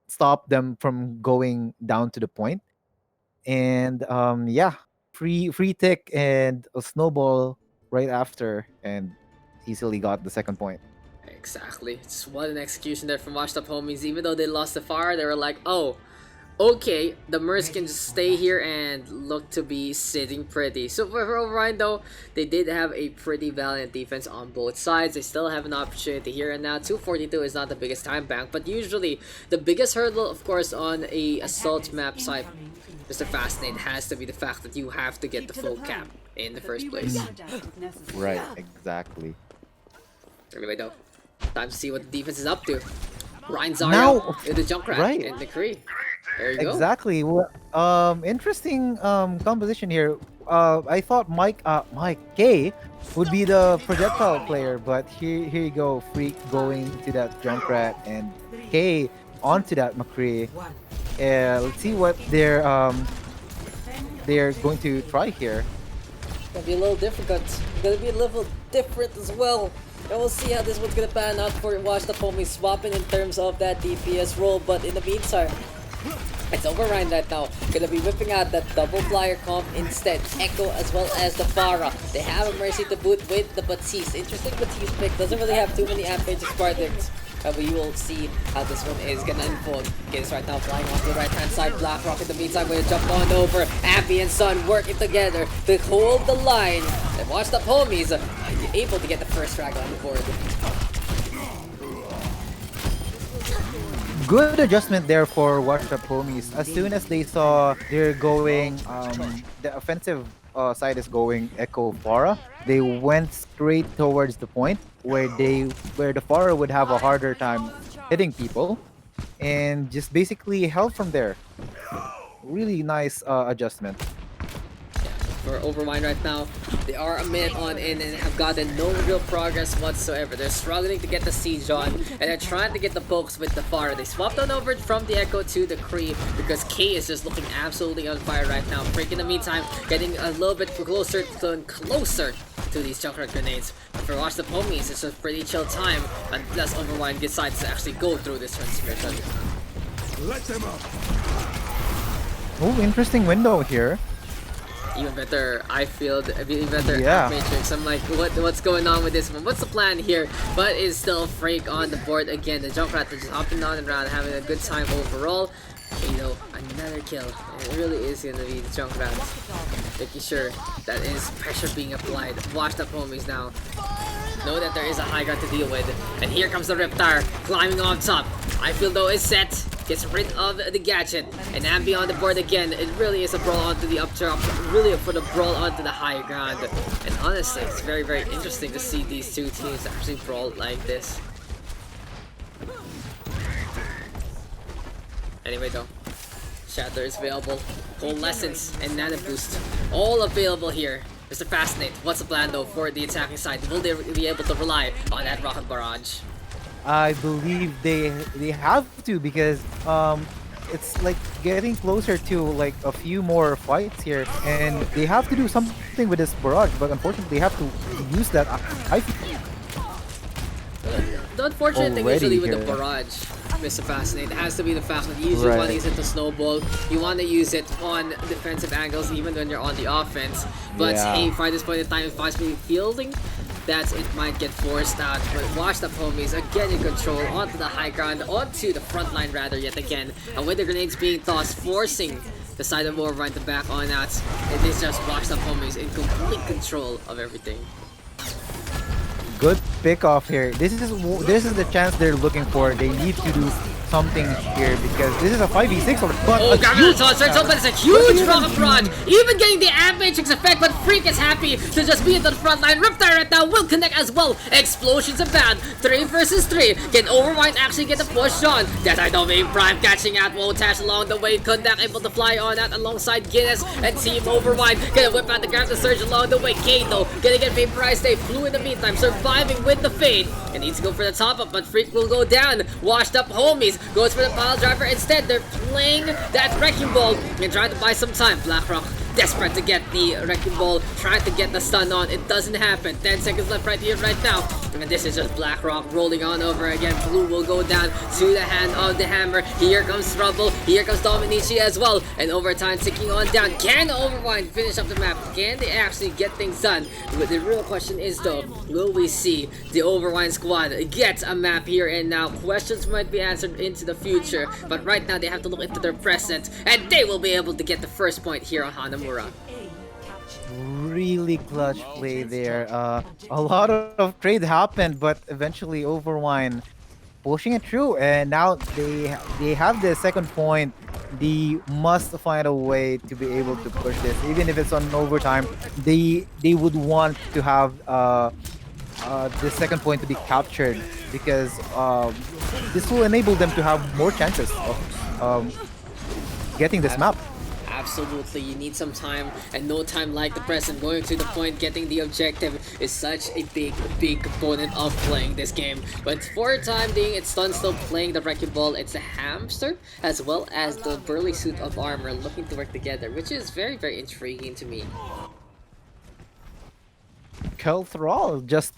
[SPEAKER 2] stopped them from going down to the point. And yeah, free tick and a snowball right after, and easily got the second point.
[SPEAKER 1] Exactly. Just what an execution there from Washed Up Homies. Even though they lost the fire, they were like, oh, okay, the Mercs can just stay here and look to be sitting pretty. So for Overwine though, they did have a pretty valiant defense on both sides. They still have an opportunity here and now. 242 is not the biggest time bank, but usually the biggest hurdle, of course, on a assault map side, Mr. Fascinate, has to be the fact that you have to get the full cap in the first place.
[SPEAKER 2] Right, exactly.
[SPEAKER 1] Anyway though, time to see what the defense is up to. Ryan
[SPEAKER 2] Now-
[SPEAKER 1] Zario with the Junkrat
[SPEAKER 2] right.
[SPEAKER 1] and the Kree. There you go.
[SPEAKER 2] Exactly. Interesting composition here. I thought Mike K would be the projectile player, but here you go, Freak going to that Junkrat and K onto that McCree. Let's see what they're going to try here.
[SPEAKER 1] Gonna be a little difficult. Gonna be a little different as well. And we'll see how this one's gonna pan out for Washed Up Homies swapping in terms of that DPS role. But in the meantime, it's Overwine right now. Gonna be whipping out that double flyer comp instead. Echo as well as the Pharah. They have a Mercy to boot with the Batiste. Interesting Batiste pick. Doesn't really have too many Ampage Spartans. But we will see how this one is gonna unfold. Gates right now flying off the right hand side. BlackRock in the meantime with a jump on over. Abby and Sun working together to hold the line. And Washed Up Homies able to get the first frag on the board.
[SPEAKER 2] Good adjustment there for Washed Up Homies. As soon as they saw they're going, the offensive side is going Echo Pharah, they went straight towards the point where the Pharah would have a harder time hitting people, and just basically held from there. Really nice adjustment.
[SPEAKER 1] For Overwine right now, they are a minute on in and have gotten no real progress whatsoever. They're struggling to get the siege on, and they're trying to get the pokes with the Pharah. They swapped on over from the Echo to the Kree because K is just looking absolutely on fire right now. Freak in the meantime, getting a little bit closer to these Junkrat grenades. But for Washed Up Homies, it's a pretty chill time unless Overwine decides to actually go through this transmission.
[SPEAKER 7] Let them up.
[SPEAKER 2] Oh, interesting window here.
[SPEAKER 1] Even better, I feel even better
[SPEAKER 2] Yeah.
[SPEAKER 1] Matrix. I'm like, what's going on with this one? What's the plan here? But it's still Freak on the board again. The Junkrat is just hopping on and around, having a good time overall. You know, another kill. And it really is gonna be the Junkrat making sure that is pressure being applied. Washed Up Homies now know that there is a high ground to deal with. And here comes the Reptar climbing on top. I feel though is set. gets rid of the gadget, and Ambi on the board again. It really is a brawl onto the up drop, really for the brawl onto the high ground. And honestly, it's very, very interesting to see these two teams actually brawl like this. Anyway though, Shatter is available, Coalescence and Nano Boost, all available here. Mr. Fascinate, what's the plan though for the attacking side? Will they be able to rely on that rocket barrage?
[SPEAKER 2] I believe they have to, because it's like getting closer to like a few more fights here, and they have to do something with this barrage. But unfortunately, they have to use that. I feel
[SPEAKER 1] The unfortunate thing
[SPEAKER 2] already
[SPEAKER 1] usually with the
[SPEAKER 2] here.
[SPEAKER 1] barrage, Mr. Fascinate, has to be the fact that you usually want to use it to snowball. You want to use it on defensive angles even when you're on the offense. But
[SPEAKER 2] Yeah.
[SPEAKER 1] hey, by this point in time, if possibly fielding, that it might get forced out. But washed up homies again in control onto the high ground, onto the front line rather yet again. And with the grenades being tossed, forcing the side of Overwine to back on out. It is just washed up homies in complete control of everything.
[SPEAKER 2] good pick off here. This is the chance they're looking for. They need to do something here, because this is a 5v6 or but
[SPEAKER 1] Oh,
[SPEAKER 2] a
[SPEAKER 1] Gabriel
[SPEAKER 2] huge-
[SPEAKER 1] Toss open. It's a huge rocket barrage. Even getting the Matrix effect, but Freak is happy to just be at the front line. Riptide right now will connect as well. Explosions abound. 3 versus 3. Can Overwine actually get the push on? That I don't mean Prime catching out Wotash along the way. Kundak able to fly on out alongside Guinness and Team Overwine. Gonna whip out the grab the surge along the way. Kato gonna get vaporized. They flew in the meantime, surviving with the fade. And needs to go for the top up, but Freak will go down. Washed up homies. Goes for the pile driver instead. They're playing that wrecking ball and trying to buy some time. Blackrock desperate to get the wrecking ball, trying to get the stun on. It doesn't happen. 10 seconds left right here, right now. And this is just Blackrock rolling on over again. Blue will go down to the hand of the hammer. Here comes Trouble. Here comes Dominici as well. And overtime ticking on down. Can Overwine finish up the map? Can they actually get things done? But the real question is though, will we see the Overwine squad get a map here and now? Questions might be answered into the future, but right now they have to look into their present, and they will be able to get the first point here on Hanamura.
[SPEAKER 2] really clutch play there. A lot of trade happened, but eventually Overwine pushing it through, and now they have the second point. They must find a way to be able to push this, even if it's on overtime. They would want to have the second point to be captured, because this will enable them to have more chances of getting this map.
[SPEAKER 1] Absolutely, you need some time, and no time like the present. Going to the point, getting the objective is such a big component of playing this game. But for the time being, it's Stun still playing the wrecking ball. It's a hamster as well as the burly suit of armor looking to work together, which is very, very intriguing to me.
[SPEAKER 2] Kelthrall just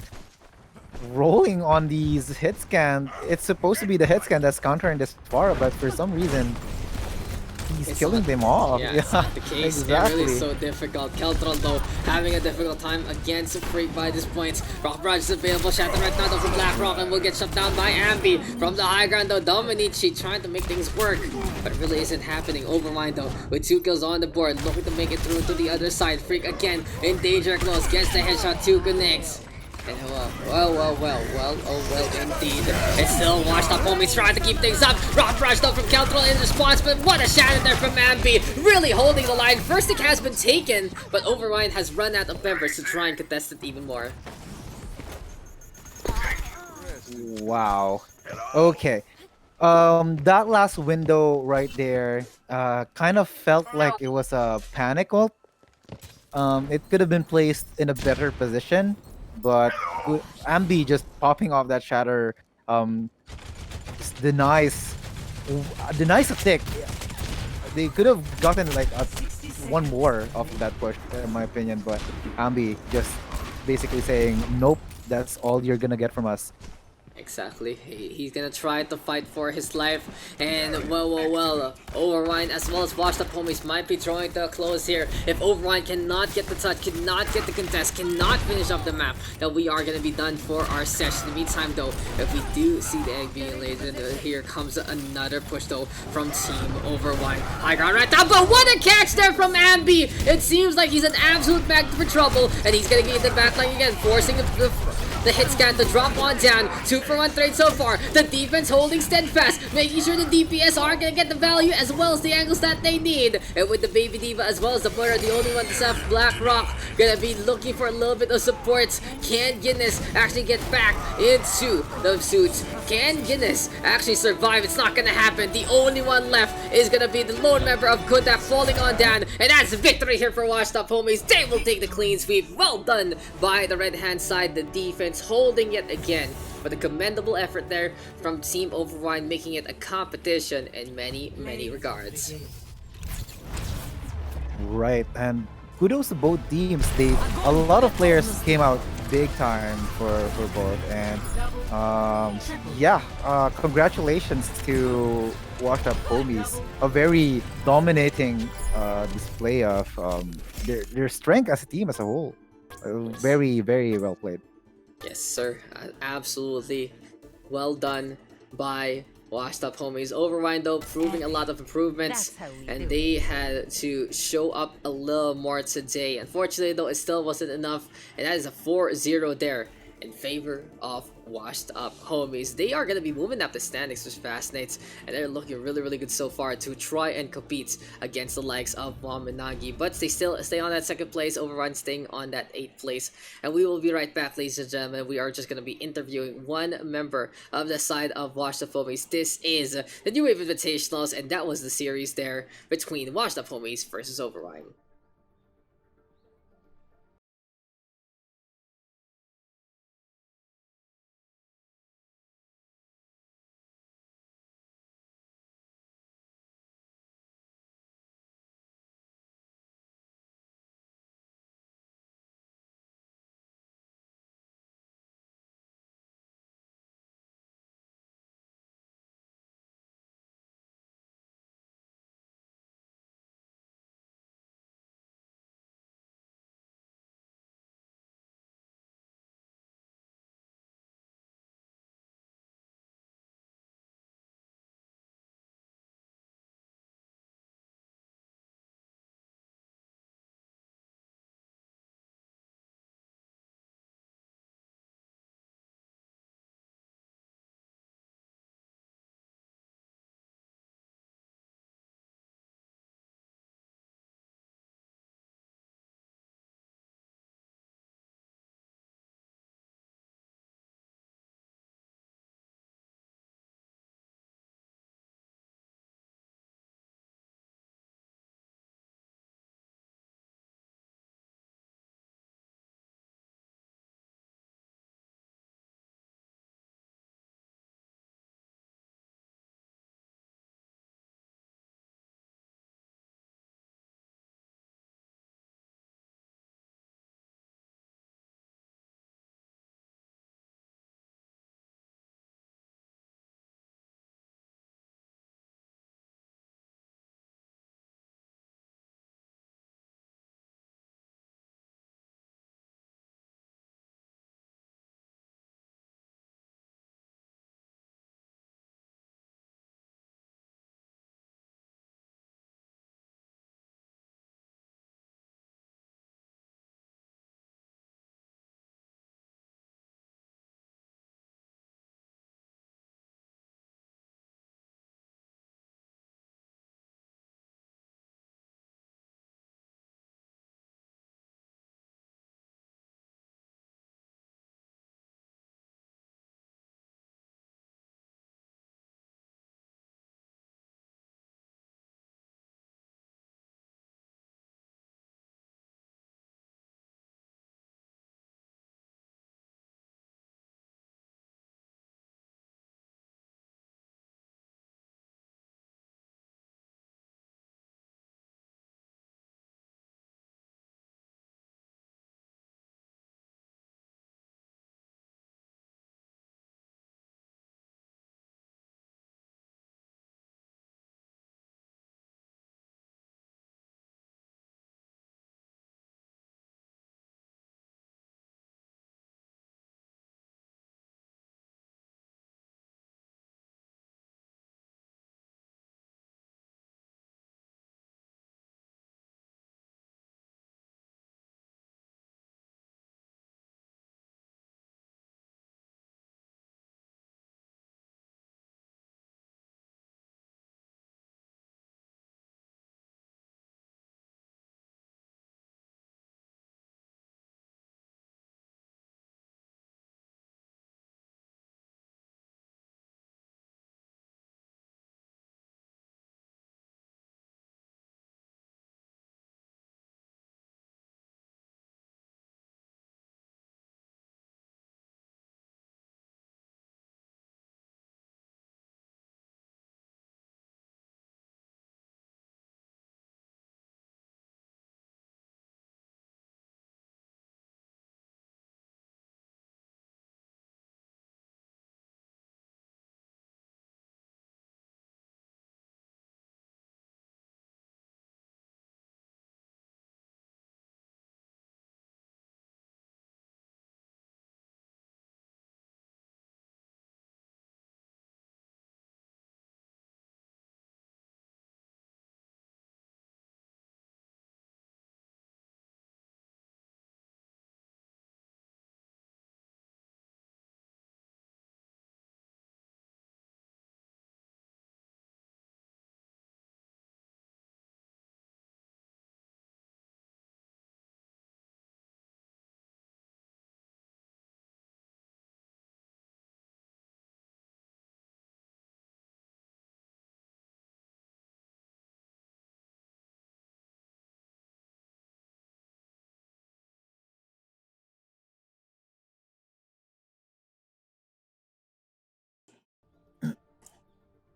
[SPEAKER 2] rolling on these hit scan. It's supposed to be the hit scan that's countering this far, but for some reason he's
[SPEAKER 1] It's
[SPEAKER 2] killing
[SPEAKER 1] not-
[SPEAKER 2] them all.
[SPEAKER 1] Yeah, it's not the case.
[SPEAKER 2] exactly.
[SPEAKER 1] It really is so difficult. Keltron though having a difficult time against Freak by this point. Rock Barrage is available. Shatter right now though from Blackrock and will get shut down by Ambi. From the high ground though, Dominici trying to make things work, but it really isn't happening. Overmind though with 2 kills on the board, looking to make it through to the other side. Freak again in danger close, gets the headshot, 2 connects. And well, indeed. It's still washed up homies trying to keep things up. Rock Rush though from Keltron in response, but what a shadow there from Ambi. Really holding the line. First stick has been taken, but Overwine has run out of members to try and contest it even more.
[SPEAKER 2] Wow. Okay. That last window right there kind of felt like it was a panic ult. It could have been placed in a better position, but Ambi just popping off that shatter denies a tick. They could have gotten like one more of that push, in my opinion, but Ambi just basically saying, nope, that's all you're gonna get from us.
[SPEAKER 1] Exactly. He's gonna try to fight for his life, and well, Overwine as well as washed up homies might be drawing to a close here. If Overwine cannot get the touch, cannot get the contest, cannot finish up the map, then we are gonna be done for our session. In the meantime though, if we do see the egg being laid, then here comes another push though from Team Overwine. High ground right now, but what a catch there from Ambi! It seems like he's an absolute magnet for trouble, and he's gonna get the backline again, forcing the The hit scan to drop on down. 2-for-1 trade so far. The defense holding steadfast, making sure the DPS are gonna get the value as well as the angles that they need. And with the Baby Diva as well as the Blur, the only one to have Black Rock, gonna be looking for a little bit of support. Can Guinness actually get back into those suits? Can Guinness actually survive? It's not gonna happen. The only one left is gonna be the lone member of Kundak falling on down. And that's a victory here for Washed Up Homies. They will take the clean sweep. Well done by the red hand side. The defense holding yet again. But a commendable effort there from Team Overwine, making it a competition in many, many regards.
[SPEAKER 2] Right, and kudos to both teams. A lot of players came out big time for both, and yeah, congratulations to Washed Up Homies. A very dominating display of their strength as a team as a whole. Very, very well played.
[SPEAKER 1] Yes, sir. Absolutely. Well done by Washed Up Homies. Overwine, though, proving a lot of improvements, and they had to show up a little more today. Unfortunately, though, it still wasn't enough, and that is a 4-0 there in favor of Washed Up Homies. They are going to be moving up the standings with Fascinate, and they're looking really, really good so far to try and compete against the likes of Wamanagi. But they still stay on that second place, Overrun staying on that 8th place. And we will be right back, ladies and gentlemen. We are just going to be interviewing one member of the side of Washed Up Homies. This is the New Wave Invitationals, and that was the series there between Washed Up Homies versus Overrun.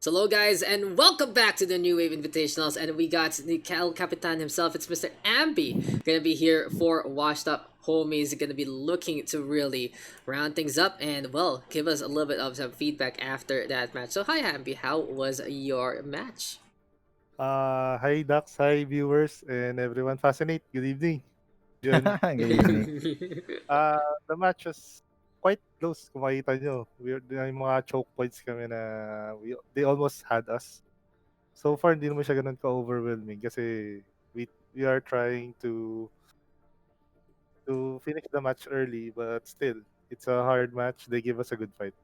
[SPEAKER 1] So hello guys and welcome back to the New Wave Invitationals, and we got the Cal Capitan himself, it's Mr. Ambi, gonna be here for Washed Up Homies, gonna be looking to really round things up and well, give us a little bit of some feedback after that match. So hi Ambi, how was your match?
[SPEAKER 8] Hi Daks, hi viewers, and everyone. Fascinate. Good evening, Jun.
[SPEAKER 2] Good evening.
[SPEAKER 8] The match was quite close. Kung makita nyo, may mga choke points kami na they almost had us. So far, hindi naman siya ganun ka-overwhelming kasi we are trying to finish the match early, but still, it's a hard match. They give us a good fight.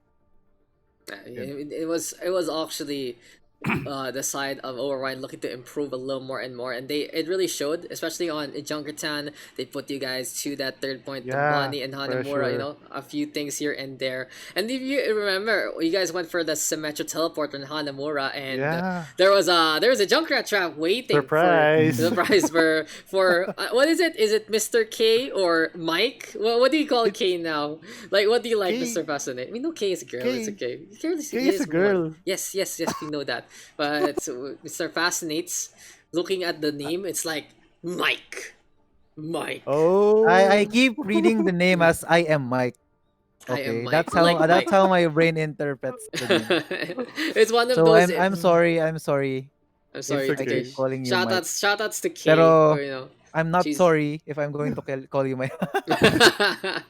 [SPEAKER 8] Yun.
[SPEAKER 1] It was actually the side of Overwine looking to improve a little more and more, and it really showed, especially on Junkertown. They put you guys to that third point,
[SPEAKER 8] Yeah,
[SPEAKER 1] Numbani and
[SPEAKER 8] for
[SPEAKER 1] Hanamura.
[SPEAKER 8] sure.
[SPEAKER 1] A few things here and there. And if you remember, you guys went for the Symmetra teleport on Hanamura, and
[SPEAKER 8] Yeah.
[SPEAKER 1] there was a Junkrat trap waiting
[SPEAKER 8] Surprise!
[SPEAKER 1] for surprise for what is it? Is it Mr. K or Mike? What do you call K now? Like, what do you like,
[SPEAKER 8] K.
[SPEAKER 1] Mr. Fascinate? We know K is a girl. It's
[SPEAKER 8] K.
[SPEAKER 1] okay.
[SPEAKER 8] K is a girl.
[SPEAKER 1] Yes, yes, yes. We know that. But Mr. Fascinates, looking at the name, it's like Mike. Mike.
[SPEAKER 8] Oh.
[SPEAKER 2] I keep reading the name as I am Mike.
[SPEAKER 1] I am
[SPEAKER 2] Okay,
[SPEAKER 1] Mike.
[SPEAKER 2] that's how
[SPEAKER 1] Like
[SPEAKER 2] that's
[SPEAKER 1] Mike.
[SPEAKER 2] how my brain interprets the name.
[SPEAKER 1] It's one of
[SPEAKER 2] So
[SPEAKER 1] those.
[SPEAKER 2] I'm sorry.
[SPEAKER 1] I'm sorry.
[SPEAKER 8] It's
[SPEAKER 2] I
[SPEAKER 8] okay.
[SPEAKER 2] keep calling you Mike.
[SPEAKER 1] Shoutouts to K.
[SPEAKER 2] Pero
[SPEAKER 1] Or,
[SPEAKER 2] I'm not
[SPEAKER 1] she's.
[SPEAKER 2] sorry if I'm going to call you my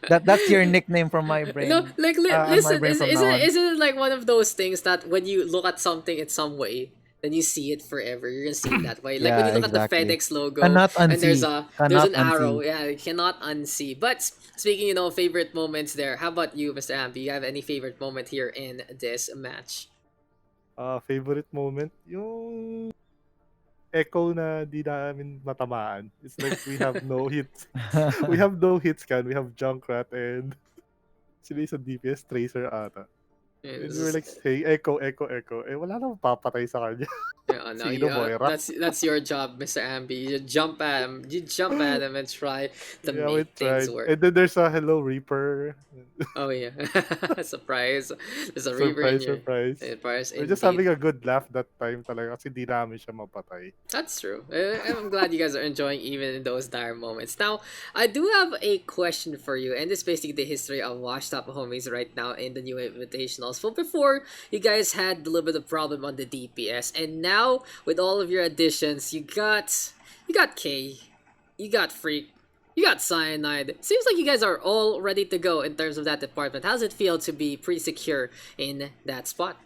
[SPEAKER 2] that's your nickname from my brain.
[SPEAKER 1] No, like
[SPEAKER 2] On my
[SPEAKER 1] listen,
[SPEAKER 2] brain from now on.
[SPEAKER 1] isn't it like one of those things that when you look at something in some way, then you see it forever. You're gonna see it that way. Like when
[SPEAKER 2] Yeah,
[SPEAKER 1] you look at the
[SPEAKER 2] exactly.
[SPEAKER 1] FedEx logo
[SPEAKER 2] Cannot
[SPEAKER 1] and there's
[SPEAKER 2] unsee.
[SPEAKER 1] an
[SPEAKER 2] Cannot
[SPEAKER 1] arrow.
[SPEAKER 2] unsee.
[SPEAKER 1] Yeah, you cannot unsee. But speaking, favorite moments there. How about you, Mr. Amp? Do you have any favorite moment here in this match?
[SPEAKER 8] Favorite moment? Yung echo na di namin matamaan. It's like we have no hits. We have no hits can. We have Junkrat and sila sa DPS Tracer ata. And we were like, hey, echo, echo, echo. Eh, wala namang papatay sa kanya.
[SPEAKER 1] Yeah, no,
[SPEAKER 8] Sino, Moira?
[SPEAKER 1] that's your job, Mr. Ambi. You jump at him. You jump at him and try to
[SPEAKER 8] Yeah, we
[SPEAKER 1] make things
[SPEAKER 8] tried.
[SPEAKER 1] work.
[SPEAKER 8] And then there's a Hello Reaper.
[SPEAKER 1] Oh yeah, surprise! There's a reaver in
[SPEAKER 8] Surprise,
[SPEAKER 1] your
[SPEAKER 8] surprise.
[SPEAKER 1] surprise
[SPEAKER 8] We're just
[SPEAKER 1] indeed.
[SPEAKER 8] having a good laugh that time talaga kasi di namin siya mapatay.
[SPEAKER 1] That's true. I'm glad you guys are enjoying even in those dire moments. Now, I do have a question for you, and it's basically the history of Washed Up Homies right now in the new Invitationals. But before, you guys had a little bit of problem on the DPS, and now with all of your additions, you got K, you got Freak, you got Cyanide. Seems like you guys are all ready to go in terms of that department. How does it feel to be pretty secure in that spot?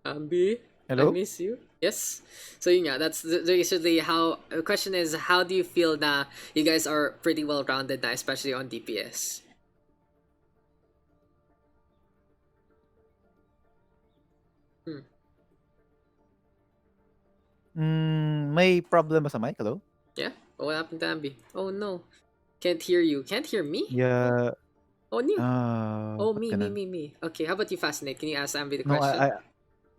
[SPEAKER 1] Ambi, I
[SPEAKER 2] Hello?
[SPEAKER 1] miss you. Yes. So yun nga, that's basically how. The question is, how do you feel na you guys are pretty well rounded na, especially on DPS?
[SPEAKER 2] May problem ba sa mic? Hello?
[SPEAKER 1] Yeah. What happened to Ambi? Oh no, can't hear you. Can't hear me.
[SPEAKER 2] Yeah.
[SPEAKER 1] Oh no. Oh
[SPEAKER 2] Ba't
[SPEAKER 1] me
[SPEAKER 2] ganun?
[SPEAKER 1] me. Okay. How about you, Fascinate? Can you ask Ambi the
[SPEAKER 2] No,
[SPEAKER 1] question?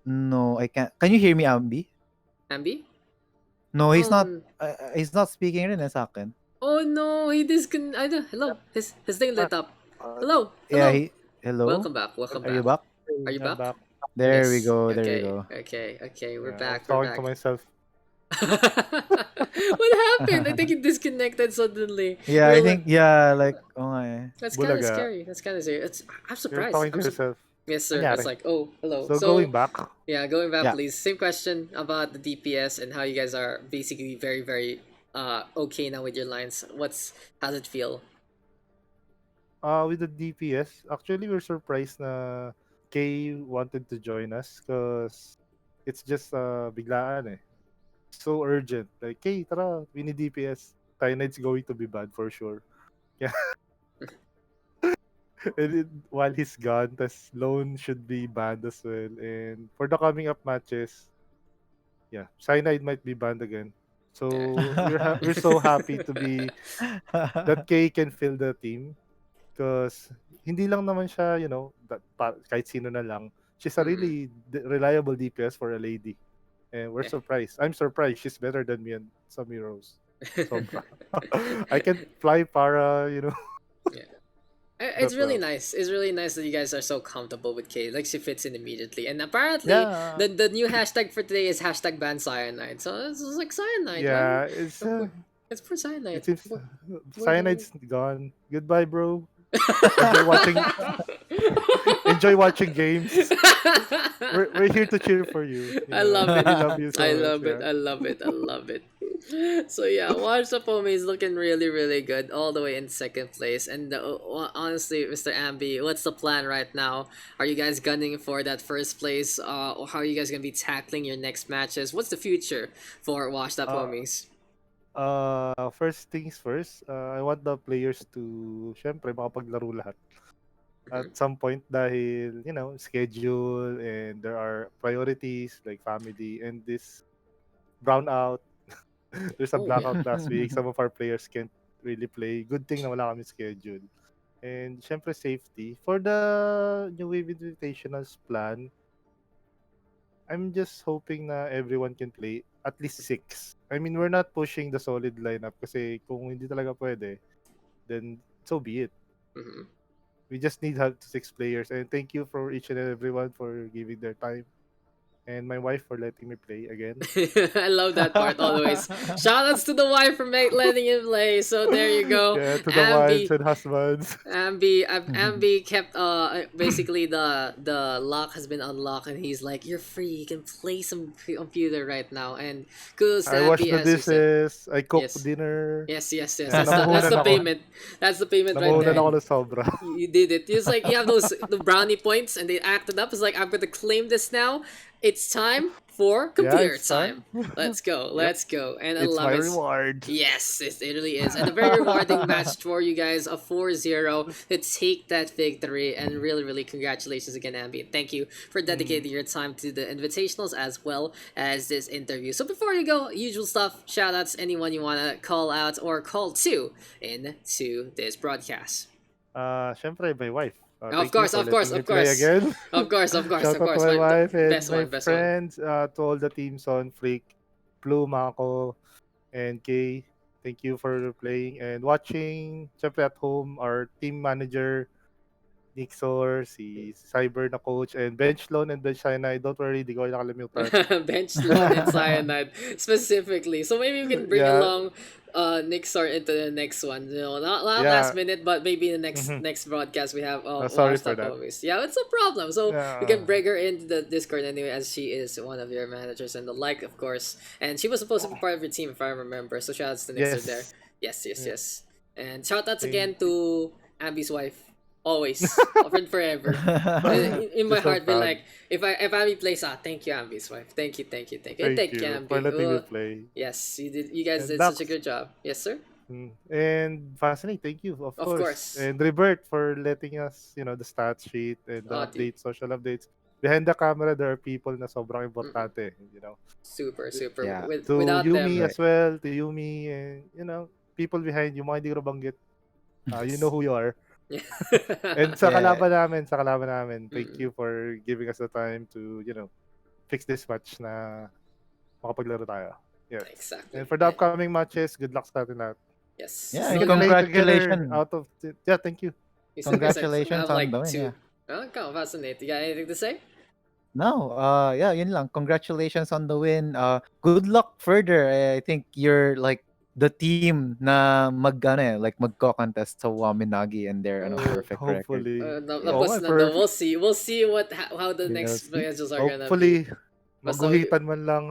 [SPEAKER 2] no, I can't. Can you hear me, Ambi?
[SPEAKER 1] Ambi?
[SPEAKER 2] No, he's not.
[SPEAKER 1] Um,
[SPEAKER 2] He's not speaking rin sa akin.
[SPEAKER 1] Oh no, he discon. I don't. Hello. His thing lit up. Hello.
[SPEAKER 2] Yeah,
[SPEAKER 1] Hello.
[SPEAKER 2] hello.
[SPEAKER 1] Welcome back. Welcome
[SPEAKER 2] Are you
[SPEAKER 1] back.
[SPEAKER 2] back?
[SPEAKER 1] Are you
[SPEAKER 8] I'm
[SPEAKER 1] back?
[SPEAKER 8] back.
[SPEAKER 2] There we
[SPEAKER 1] Yes.
[SPEAKER 2] go. There we
[SPEAKER 1] Okay.
[SPEAKER 2] go.
[SPEAKER 1] Okay. We're
[SPEAKER 8] Yeah, I
[SPEAKER 1] back.
[SPEAKER 8] was
[SPEAKER 1] We're
[SPEAKER 8] talking to
[SPEAKER 1] back.
[SPEAKER 8] myself.
[SPEAKER 1] What happened? I think it disconnected suddenly.
[SPEAKER 2] Yeah,
[SPEAKER 1] We're
[SPEAKER 2] I think like
[SPEAKER 1] that's kind of
[SPEAKER 8] Bulaga.
[SPEAKER 1] scary. That's kind of scary. I'm
[SPEAKER 8] You're
[SPEAKER 1] surprised.
[SPEAKER 8] talking to yourself.
[SPEAKER 1] Yes, sir. It's
[SPEAKER 8] Nangyari.
[SPEAKER 1] like, oh, hello.
[SPEAKER 8] So going back,
[SPEAKER 1] yeah, going back,
[SPEAKER 2] Yeah.
[SPEAKER 1] please. Same question about the DPS and how you guys are basically very, very okay now with your lines. How's it feel?
[SPEAKER 8] with the DPS, actually we're surprised na Kay wanted to join us because it's just biglaan eh. So urgent. Like, Kay, tara, we need DPS. Tynide's going to be bad for sure. Yeah. While he's gone, tas Lone should be banned as well. And for the coming up matches, yeah, Cyanide might be banned again. So we're so happy to be that Kay can fill the team because hindi lang naman siya, kahit sino na lang. She's a really reliable DPS for a lady. And we're surprised. I'm surprised. She's better than me and some heroes. Sobra. I can fly para,
[SPEAKER 1] Yeah. It's really
[SPEAKER 8] well.
[SPEAKER 1] nice. It's really nice that you guys are so comfortable with Kay. Like she fits in immediately. And apparently,
[SPEAKER 2] Yeah.
[SPEAKER 1] the new hashtag for today is hashtag ban cyanide. So it's just like cyanide.
[SPEAKER 8] Yeah,
[SPEAKER 1] It's for cyanide.
[SPEAKER 8] it seems
[SPEAKER 1] Where the
[SPEAKER 8] cyanide's gone. Goodbye, bro. Enjoy watching enjoy watching games. We're here to cheer for you.
[SPEAKER 1] I love it.
[SPEAKER 8] We love you so
[SPEAKER 1] I
[SPEAKER 8] much.
[SPEAKER 1] love it.
[SPEAKER 8] Yeah.
[SPEAKER 1] I love it. I love it. So yeah, Watch Up Homie is looking really, really good, all the way in second place. And honestly, Mr. Ambi, what's the plan right now? Are you guys gunning for that first place? Or how are you guys gonna be tackling your next matches? What's the future for Washed Up
[SPEAKER 8] Uh,
[SPEAKER 1] Homies?
[SPEAKER 8] First things first, I want the players to, syempre, makapaglaro lahat. At
[SPEAKER 1] Mhm.
[SPEAKER 8] some point dahil, schedule and there are priorities like family and this brownout. There's a
[SPEAKER 1] Oh yeah.
[SPEAKER 8] blackout last week. Some of our players can't really play. Good thing na wala kami schedule. And syempre safety. For the New Wave Invitationals plan, I'm just hoping na everyone can play at least six. I mean, we're not pushing the solid lineup kasi kung hindi talaga pwede, then so be it.
[SPEAKER 1] Mhm.
[SPEAKER 8] We just need help to six players. And thank you for each and everyone for giving their time. And my wife for letting me play again.
[SPEAKER 1] I love that part always. Shoutouts to the wife for letting him play. So there you go.
[SPEAKER 8] Yeah, to the wives
[SPEAKER 1] Ambi.
[SPEAKER 8] and husbands.
[SPEAKER 1] Ambi kept basically the lock has been unlocked and he's like, you're free, you can play some computer right now. And kudos to
[SPEAKER 8] I wash
[SPEAKER 1] Ambi,
[SPEAKER 8] the
[SPEAKER 1] as you said.
[SPEAKER 8] dishes. I cook
[SPEAKER 1] Yes.
[SPEAKER 8] dinner.
[SPEAKER 1] Yes.
[SPEAKER 8] And
[SPEAKER 1] That's
[SPEAKER 8] namuhunan
[SPEAKER 1] the
[SPEAKER 8] ako.
[SPEAKER 1] payment. That's the payment right
[SPEAKER 8] Namuhunan
[SPEAKER 1] there.
[SPEAKER 8] ako ng sobra.
[SPEAKER 1] You did it. It's like you have the brownie points and they acted up. It's like, I'm gonna claim this now. It's time for computer
[SPEAKER 8] it's
[SPEAKER 1] time.
[SPEAKER 8] time.
[SPEAKER 1] Let's go. Let's go. And I
[SPEAKER 8] It's
[SPEAKER 1] love
[SPEAKER 8] my
[SPEAKER 1] it.
[SPEAKER 8] reward.
[SPEAKER 1] Yes, it really is. And a very rewarding match for you guys, a 4-0 to take that victory. And really, really congratulations again, Ambi. Thank you for dedicating your time to the invitationals as well as this interview. So before you go, usual stuff, shout outs, anyone you want to call out or call to into this broadcast.
[SPEAKER 8] Syempre, my wife.
[SPEAKER 1] Of
[SPEAKER 8] Thank you
[SPEAKER 1] course,
[SPEAKER 8] for
[SPEAKER 1] of course,
[SPEAKER 8] letting me
[SPEAKER 1] of
[SPEAKER 8] play
[SPEAKER 1] course.
[SPEAKER 8] again.
[SPEAKER 1] Of course, of course,
[SPEAKER 8] Shout
[SPEAKER 1] of
[SPEAKER 8] out to
[SPEAKER 1] course.
[SPEAKER 8] my wife and
[SPEAKER 1] Best
[SPEAKER 8] my
[SPEAKER 1] one, best one.
[SPEAKER 8] friends, to all the teams on Flick, Blue, Mako, and Kay. Thank you for playing and watching. Syempre at home, our team manager, Nixor, si Cyber na coach, and Bench Loan and Bench Cyanide. Don't worry, di ko kayo nakalimutan.
[SPEAKER 1] Bench load and cyanide specifically. So maybe we can bring
[SPEAKER 8] Yeah.
[SPEAKER 1] along Nixar into the next one. You know, not
[SPEAKER 8] Yeah.
[SPEAKER 1] last minute, but maybe in the next
[SPEAKER 8] Mhm.
[SPEAKER 1] next broadcast we have
[SPEAKER 8] Sorry
[SPEAKER 1] Washed
[SPEAKER 8] for
[SPEAKER 1] Up
[SPEAKER 8] that.
[SPEAKER 1] Homies. Yeah, it's a problem. So we
[SPEAKER 8] Yeah.
[SPEAKER 1] can bring her into the Discord anyway, as she is one of your managers and the like, of course. And she was supposed to be part of your team, if I remember. So shout outs to Nixar there.
[SPEAKER 8] Yes.
[SPEAKER 1] Yes. And shout outs
[SPEAKER 8] Thank-
[SPEAKER 1] again to Abby's wife. Always, friend forever. In my
[SPEAKER 8] Just so
[SPEAKER 1] heart, be
[SPEAKER 8] proud.
[SPEAKER 1] like, if Abby plays, thank you, Abby's wife. Thank you. And
[SPEAKER 8] Thank you
[SPEAKER 1] Abby.
[SPEAKER 8] for letting me
[SPEAKER 1] Oh,
[SPEAKER 8] play.
[SPEAKER 1] yes, you did. You guys
[SPEAKER 8] And
[SPEAKER 1] did such a
[SPEAKER 8] Daks.
[SPEAKER 1] good job. Yes, sir.
[SPEAKER 8] And Fascinate, thank you, of
[SPEAKER 1] course.
[SPEAKER 8] And Revert for letting us, the stat sheet and the
[SPEAKER 1] Oh, dude.
[SPEAKER 8] updates, social updates. Behind the camera, there are people na sobrang importante.
[SPEAKER 1] Super.
[SPEAKER 2] Yeah.
[SPEAKER 8] To
[SPEAKER 1] Without
[SPEAKER 8] Yumi
[SPEAKER 1] them,
[SPEAKER 8] as well, to Yumi, and, people behind you, mga hindi ko nabanggit. You know who you are. And sa
[SPEAKER 2] Yeah.
[SPEAKER 8] kalaban namin, thank you for giving us the time to, fix this match na makapaglaro tayo. Yes.
[SPEAKER 1] exactly.
[SPEAKER 8] And for the upcoming matches, good luck sa atin lahat.
[SPEAKER 1] Yes.
[SPEAKER 2] Yeah,
[SPEAKER 8] We
[SPEAKER 2] and
[SPEAKER 8] can play together
[SPEAKER 2] congratulations.
[SPEAKER 8] out of yeah, thank you.
[SPEAKER 1] You still guys
[SPEAKER 2] Congratulations
[SPEAKER 1] have
[SPEAKER 2] on
[SPEAKER 1] like
[SPEAKER 2] the win,
[SPEAKER 1] two.
[SPEAKER 2] yeah.
[SPEAKER 1] Oh, come on, Fascinate. You got anything to say?
[SPEAKER 2] No, yeah, yun lang. Congratulations on the win. Good luck further. I think you're like the team na like magko-contest sa Waminagi and their perfect record.
[SPEAKER 8] Hopefully.
[SPEAKER 1] Tapos na daw. We'll see. We'll see how the next
[SPEAKER 2] Yes.
[SPEAKER 1] matches are gonna be.
[SPEAKER 8] Hopefully,
[SPEAKER 1] Basta
[SPEAKER 8] maguhitan man lang.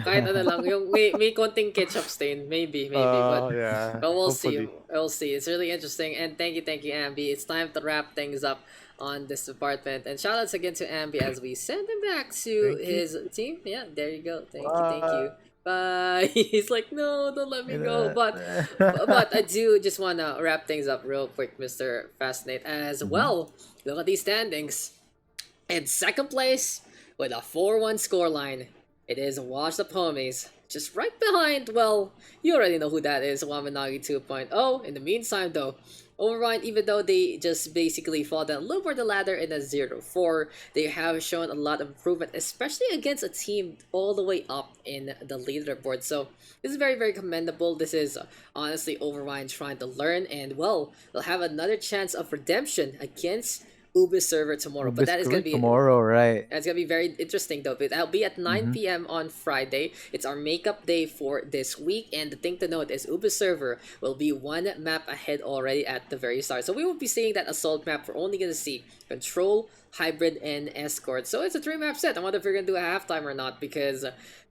[SPEAKER 1] kahit ano lang, yung may konting ketchup stain, maybe, but
[SPEAKER 8] Yeah.
[SPEAKER 1] we'll
[SPEAKER 8] Hopefully.
[SPEAKER 1] see. We'll see. It's really interesting, and thank you, Ambi. It's time to wrap things up on this department, and shout outs again to Ambi as we send him back to
[SPEAKER 8] Thank you.
[SPEAKER 1] his team. Yeah, there you go. Thank you. Bye. He's like, no, don't let me go. But I do just wanna wrap things up real quick, Mr. Fascinate, as well. Look at these standings. In second place with a 4-1 scoreline, it is Washed Up Homies. just right behind, well, you already know who that is, Wamanagi 2.0. In the meantime, though, Overwine, even though they just basically fall down a little more the ladder in a 0-4, they have shown a lot of improvement, especially against a team all the way up in the leaderboard. So this is very, very commendable. This is honestly Overwine trying to learn, and well, they'll have another chance of redemption against Ubi's server tomorrow. But that is gonna
[SPEAKER 2] Biscuit
[SPEAKER 1] be
[SPEAKER 2] tomorrow, right?
[SPEAKER 1] that's gonna be very interesting though. But that'll be at 9 p.m. on Friday. It's our makeup day for this week, and the thing to note is Ubi's server will be one map ahead already at the very start. So we will be seeing that assault map. We're only gonna see control, hybrid, and escort. So it's a 3 map set. I wonder if we're gonna do a halftime or not because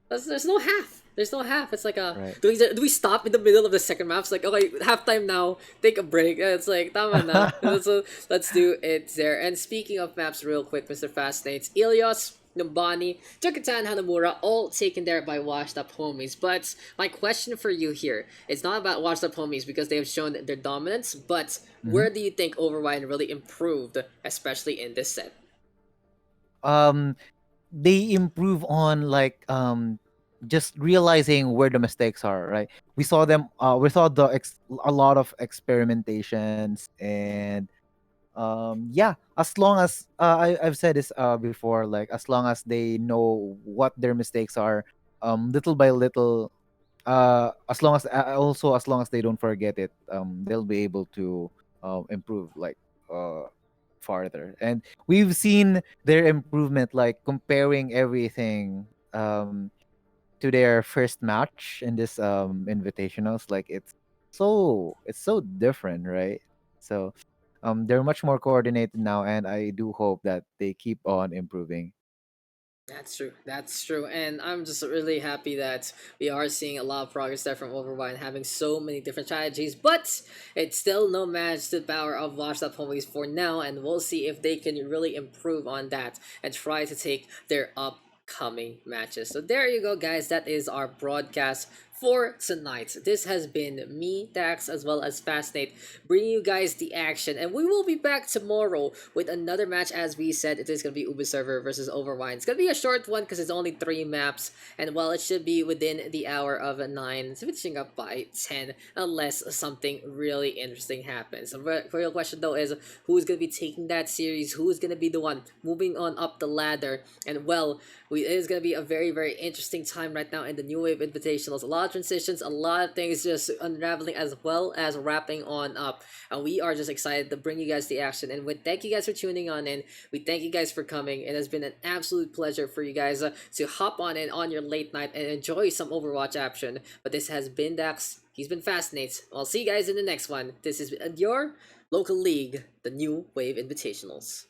[SPEAKER 1] there's no half. There's no half. It's like a
[SPEAKER 2] Right.
[SPEAKER 1] do we stop in the middle of the second map? It's like okay, halftime now. Take a break. It's like tama na. So let's do it there. And speaking of maps, real quick, Mr. Fascinates, Ilios, Numbani, Junkertown, Hanamura, all taken there by washed up homies. But my question for you here, it's not about washed up homies because they have shown their dominance, but where do you think Overwine really improved, especially in this set?
[SPEAKER 2] Um, they improve on like just realizing where the mistakes are, right? We saw them we saw a lot of experimentations, and yeah, as long as I've said this before, like as long as they know what their mistakes are, little by little, as long as also as long as they don't forget it, they'll be able to improve like uh farther. And we've seen their improvement, like comparing everything to their first match in this invitationals. Like it's so different, right? So they're much more coordinated now, and I do hope that they keep on improving.
[SPEAKER 1] That's true. That's true. And I'm just really happy that we are seeing a lot of progress there from Overwine, having so many different strategies. But it's still no match to the power of Washed Up Homies for now. And we'll see if they can really improve on that and try to take their upcoming matches. So there you go, guys. That is our broadcast for tonight. This has been me, Dax, as well as Fascinate, bringing you guys the action. And we will be back tomorrow with another match. As we said, it is going to be Ubi Server versus Overwine. It's going to be a short one because it's only 3 maps. And well, it should be within the hour of 9, switching up by 10, unless something really interesting happens. The real question though is, who's going to be taking that series? Who's going to be the one moving on up the ladder? And well, it is going to be a very, very interesting time right now in the New Wave Invitationals. A lot of transitions, a lot of things just unraveling as well as wrapping on up. And we are just excited to bring you guys the action. And we thank you guys for tuning on in. We thank you guys for coming. It has been an absolute pleasure for you guys to hop on in on your late night and enjoy some Overwatch action. But this has been Dax. He's been Fascinate. I'll see you guys in the next one. This is your local league, the New Wave Invitationals.